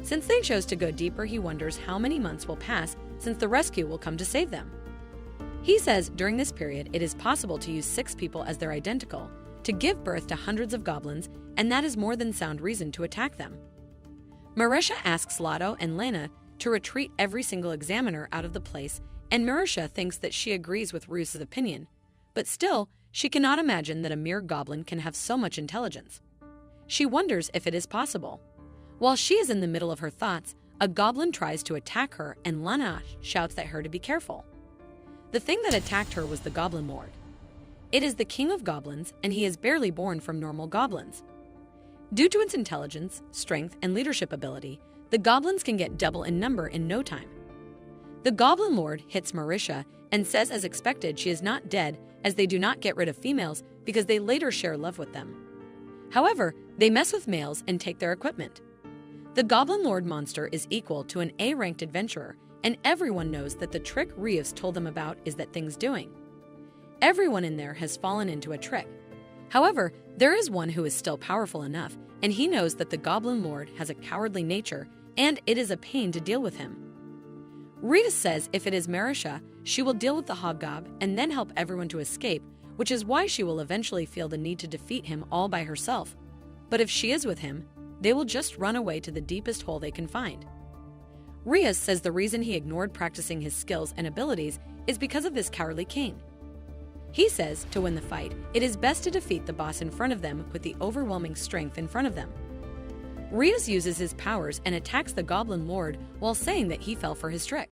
S1: Since they chose to go deeper, he wonders how many months will pass since the rescue will come to save them. He says during this period it is possible to use 6 people as their identical, to give birth to hundreds of goblins, and that is more than sound reason to attack them. Marisha asks Lotto and Lena to retreat every single examiner out of the place, and Marisha thinks that she agrees with Rias' opinion, but still, she cannot imagine that a mere goblin can have so much intelligence. She wonders if it is possible. While she is in the middle of her thoughts, a goblin tries to attack her, and Lana shouts at her to be careful. The thing that attacked her was the Goblin Lord. It is the king of goblins, and he is barely born from normal goblins. Due to its intelligence, strength, and leadership ability, the goblins can get double in number in no time. The Goblin Lord hits Marisha and says as expected she is not dead, as they do not get rid of females because they later share love with them. However, they mess with males and take their equipment. The Goblin Lord monster is equal to an A-ranked adventurer, and everyone knows that the trick Rias told them about is that thing's doing. Everyone in there has fallen into a trick. However, there is one who is still powerful enough, and he knows that the Goblin Lord has a cowardly nature, and it is a pain to deal with him. Rias says if it is Marisha, she will deal with the hobgoblin and then help everyone to escape, which is why she will eventually feel the need to defeat him all by herself. But if she is with him, they will just run away to the deepest hole they can find. Rias says the reason he ignored practicing his skills and abilities is because of this cowardly king. He says to win the fight, it is best to defeat the boss in front of them with the overwhelming strength in front of them. Rias uses his powers and attacks the Goblin Lord while saying that he fell for his trick.